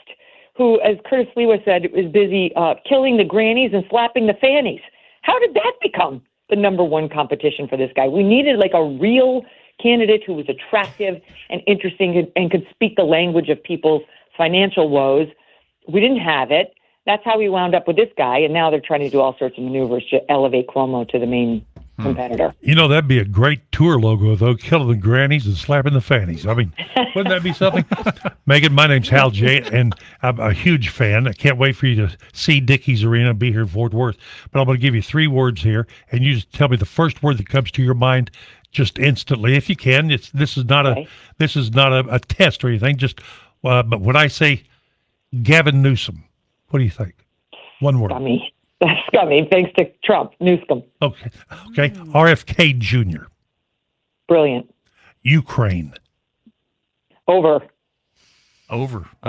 who, as Curtis Lewa said, is busy killing the grannies and slapping the fannies? How did that become the number one competition for this guy? We needed like a real candidate who was attractive and interesting and could speak the language of people's financial woes. We didn't have it. That's how we wound up with this guy, and now they're trying to do all sorts of maneuvers to elevate Cuomo to the main competitor. You know, that'd be a great tour logo, though, killing the grannies and slapping the fannies. I mean, wouldn't that be something? Megan, my name's Hal J., and I'm a huge fan. I can't wait for you to see Dickies Arena, be here in Fort Worth. But I'm going to give you 3 words here, and you just tell me the first word that comes to your mind just instantly, if you can. This is not a test or anything. Just, but when I say Gavin Newsom, what do you think? One word. Scummy. Scummy, thanks to Trump. Newsom. Okay. RFK Jr. Brilliant. Ukraine. Over. I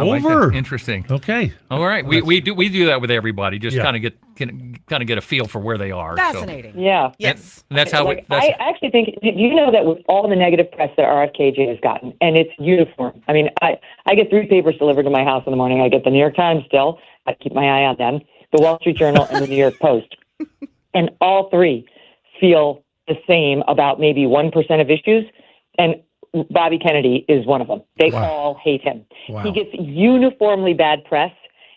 like that. Interesting. Okay. All right. We do that with everybody. Just Yeah. kind of get a feel for where they are. Fascinating. So. Yeah. Yes. And that's how I actually think, you know that with all the negative press that RFKJ has gotten, and it's uniform. I mean, I get 3 papers delivered to my house in the morning. I get the New York Times still. I keep my eye on them, the Wall Street Journal, and the New York Post. And all 3 feel the same about maybe 1% of issues. And Bobby Kennedy is one of them. They all hate him. Wow. He gets uniformly bad press,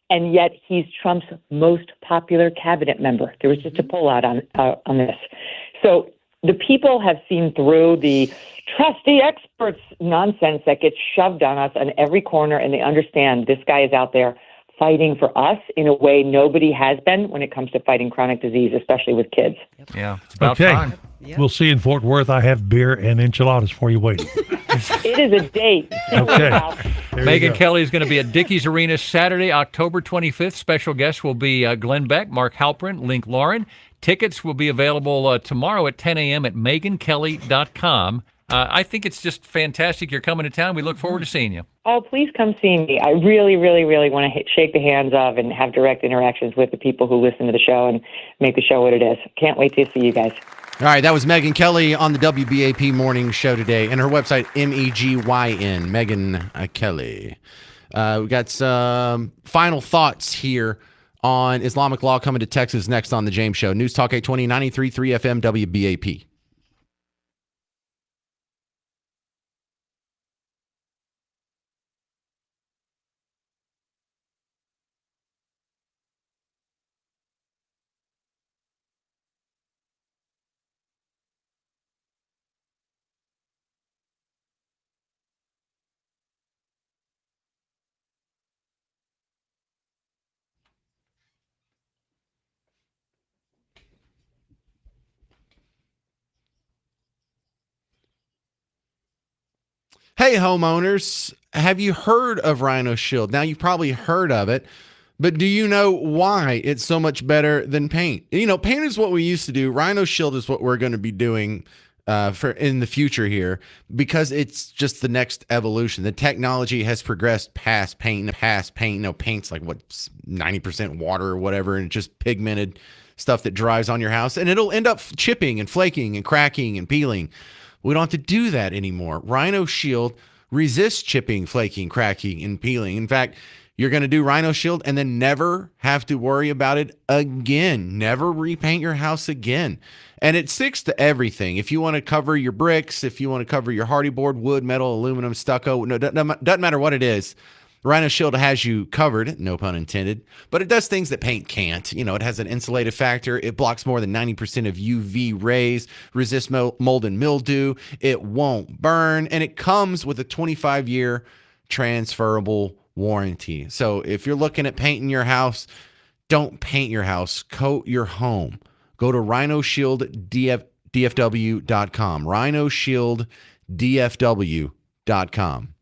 and yet he's Trump's most popular cabinet member. There was just a poll out on this. So the people have seen through the trusty experts nonsense that gets shoved on us on every corner, and they understand this guy is out there fighting for us in a way nobody has been when it comes to fighting chronic disease, especially with kids. Yeah, it's about Okay. time. We'll see you in Fort Worth. I have beer and enchiladas for you waiting. It is a date. Okay. There Megan you go. Kelly is going to be at Dickies Arena Saturday, October 25th. Special guests will be Glenn Beck, Mark Halprin, Link Lauren. Tickets will be available tomorrow at 10 a.m. at megankelly.com. I think it's just fantastic. You're coming to town. We look forward to seeing you. Oh, please come see me. I really, really, really want to shake the hands of and have direct interactions with the people who listen to the show and make the show what it is. Can't wait to see you guys. All right, that was Megan Kelly on the WBAP Morning Show today, and her website, MEGYN, Megan Kelly. We got some final thoughts here on Islamic law coming to Texas next on The James Show. News Talk 820, 93.3 FM, WBAP. Hey, homeowners, have you heard of Rhino Shield? Now, you've probably heard of it, but do you know why it's so much better than paint? You know, paint is what we used to do. Rhino Shield is what we're going to be doing for in the future here, because it's just the next evolution. The technology has progressed past paint. You know, paint's like, what, 90% water or whatever, and just pigmented stuff that dries on your house, and it'll end up chipping and flaking and cracking and peeling. We don't have to do that anymore. Rhino Shield resists chipping, flaking, cracking, and peeling. In fact, you're going to do Rhino Shield and then never have to worry about it again. Never repaint your house again. And it sticks to everything. If you want to cover your bricks, if you want to cover your hardy board, wood, metal, aluminum, stucco, no, doesn't matter what it is. Rhino Shield has you covered, no pun intended, but it does things that paint can't. You know, it has an insulative factor. It blocks more than 90% of UV rays, resists mold and mildew. It won't burn, and it comes with a 25-year transferable warranty. So if you're looking at painting your house, don't paint your house, coat your home. Go to rhinoshielddfw.com, rhinoshielddfw.com.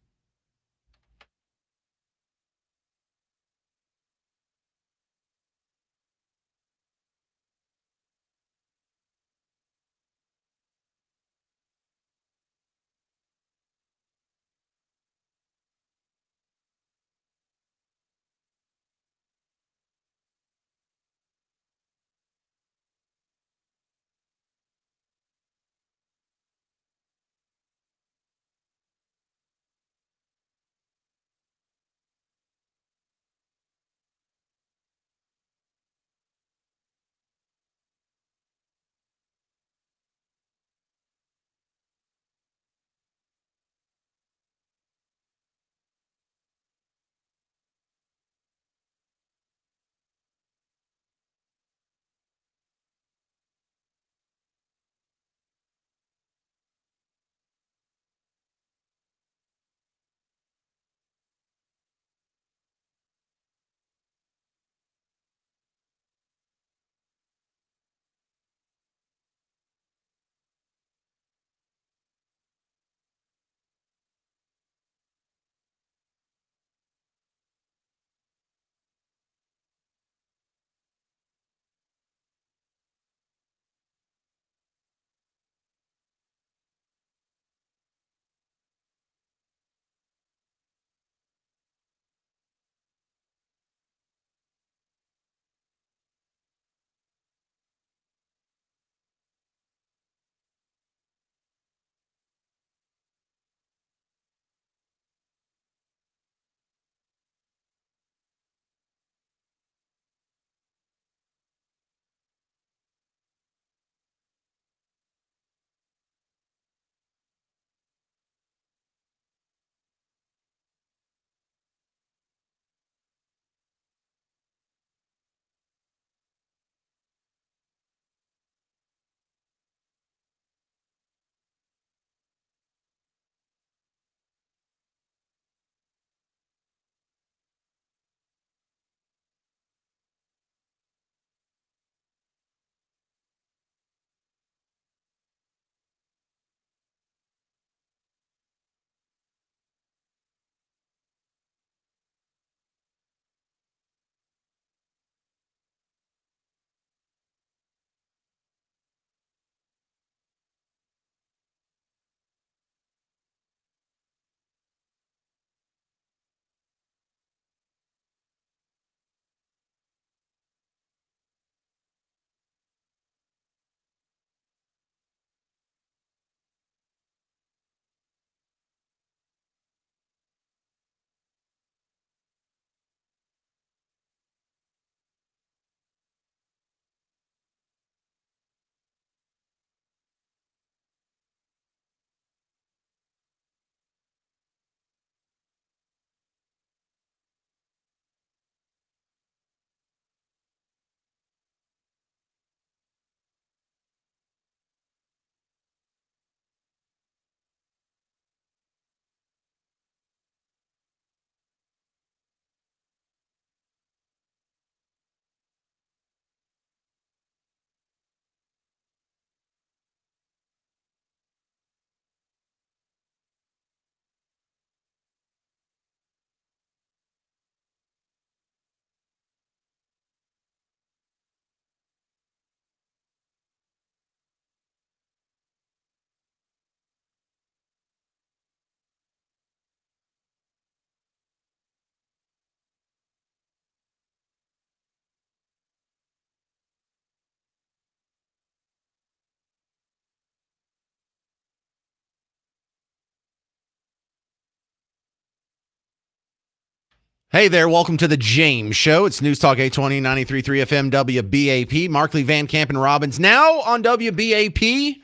Hey there, welcome to the James Show. It's News Talk 820, 93.3 FM, WBAP. Markley, Van Camp, and Robbins now on WBAP.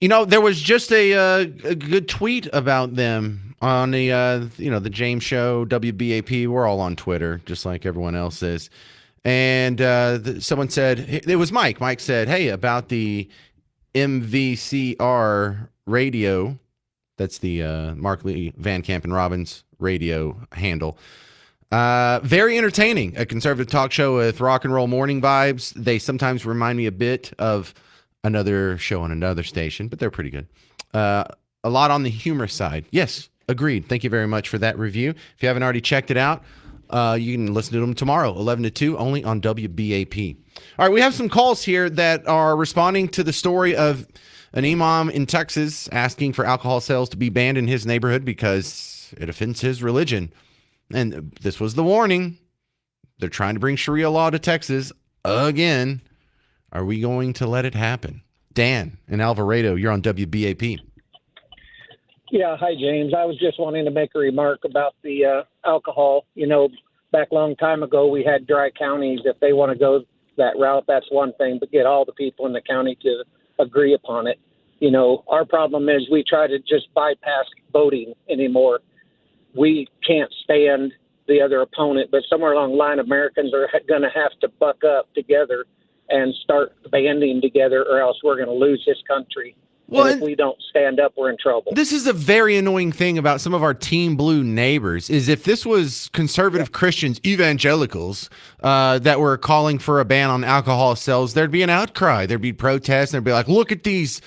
You know, there was just a good tweet about them on the, the James Show, WBAP. We're all on Twitter, just like everyone else is. And someone said, it was Mike. Mike said, hey, about the MVCR radio. That's the Markley, Van Camp, and Robbins radio handle. Very entertaining. A conservative talk show with rock and roll morning vibes. They sometimes remind me a bit of another show on another station, but they're pretty good. A lot on the humor side. Yes, agreed. Thank you very much for that review. If you haven't already checked it out, you can listen to them tomorrow, 11 to 2, only on WBAP. All right, we have some calls here that are responding to the story of an imam in Texas asking for alcohol sales to be banned in his neighborhood because it offends his religion. And this was the warning. They're trying to bring Sharia law to Texas again. Are we going to let it happen? Dan in Alvarado, you're on WBAP. Yeah, hi, James. I was just wanting to make a remark about the alcohol. You know, back a long time ago, we had dry counties. If they want to go that route, that's one thing, but get all the people in the county to agree upon it. You know, our problem is we try to just bypass voting anymore. We can't stand the other opponent, but somewhere along the line, Americans are going to have to buck up together and start banding together, or else we're going to lose this country. Well, and if we don't stand up, we're in trouble. This is a very annoying thing about some of our Team Blue neighbors, is if this was conservative Christians, evangelicals, that were calling for a ban on alcohol sales, there'd be an outcry. There'd be protests, and they'd be like, look at these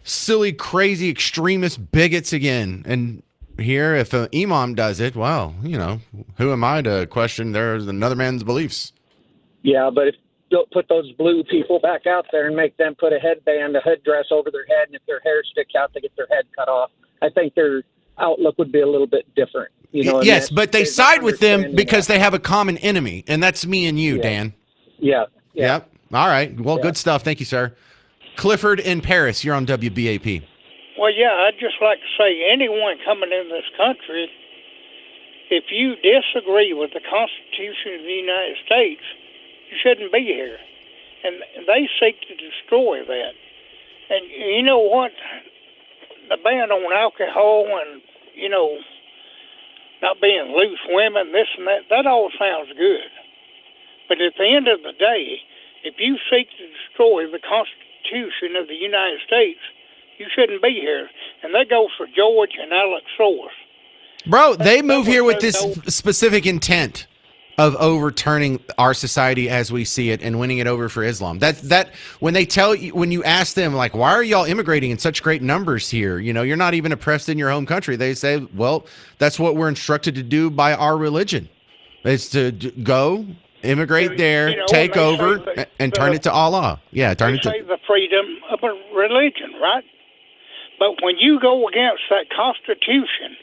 silly, crazy, extremist bigots again. And here, if an imam does it, well, you know, who am I to question there's another man's beliefs? Yeah, but if don't put those blue people back out there and make them put a headband, a headdress over their head, and if their hair sticks out, they get their head cut off. I think their outlook would be a little bit different. You know, yes, but they side with them because they have a common enemy, and that's me and you, Dan. Yeah. Yep. All right. Well, good stuff. Thank you, sir. Clifford in Paris, you're on WBAP. Well, yeah, I'd just like to say anyone coming in this country, if you disagree with the Constitution of the United States, you shouldn't be here. And they seek to destroy that. And you know what? The ban on alcohol and, you know, not being loose women, this and that all sounds good. But at the end of the day, if you seek to destroy the Constitution of the United States, you shouldn't be here. And that goes for George and Alex Source. Bro, they move here with this specific intent of overturning our society as we see it and winning it over for Islam. That when they tell you, when you ask them, like, why are y'all immigrating in such great numbers here? You know, you're not even oppressed in your home country. They say, well, that's what we're instructed to do by our religion. It's to go, immigrate there, You know, take and they over, say and turn it to Allah. Yeah, turn it They say to... the freedom of a religion, right? But when you go against that Constitution,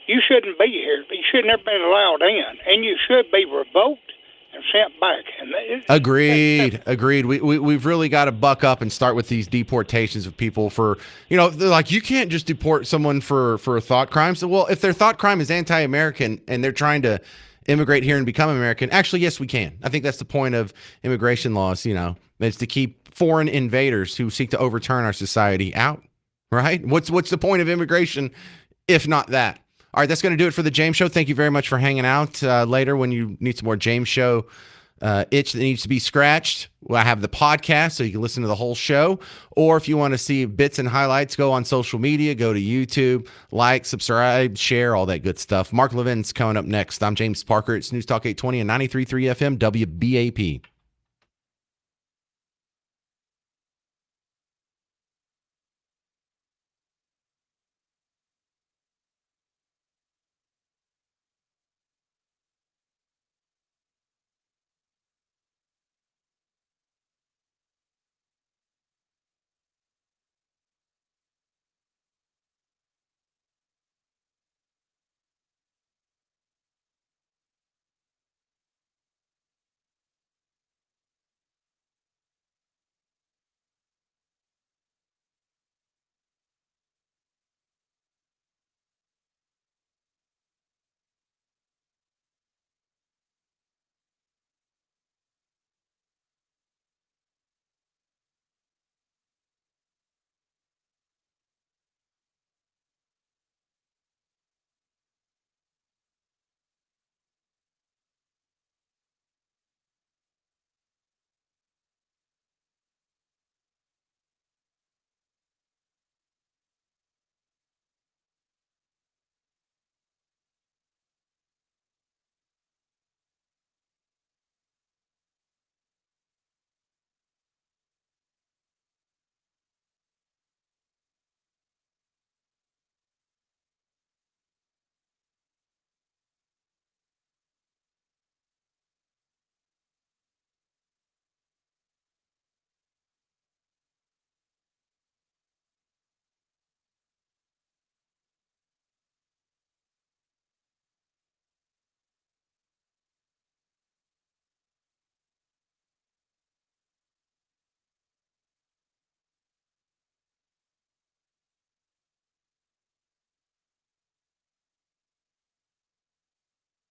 you shouldn't be here. You should never been allowed in, and you should be revoked and sent back. And Agreed. We've really got to buck up and start with these deportations of people for, you know, they're like, you can't just deport someone for a thought crime. So, well, if their thought crime is anti-American and they're trying to immigrate here and become American, actually, yes, we can. I think that's the point of immigration laws, you know, is to keep foreign invaders who seek to overturn our society out, right? What's the point of immigration if not that? All right, that's going to do it for the James Show. Thank you very much for hanging out. Later, when you need some more James Show itch that needs to be scratched, well, I have the podcast, so you can listen to the whole show. Or if you want to see bits and highlights, go on social media, go to YouTube, like, subscribe, share, all that good stuff. Mark Levin's coming up next. I'm James Parker. It's News Talk 820 and 93.3 FM WBAP.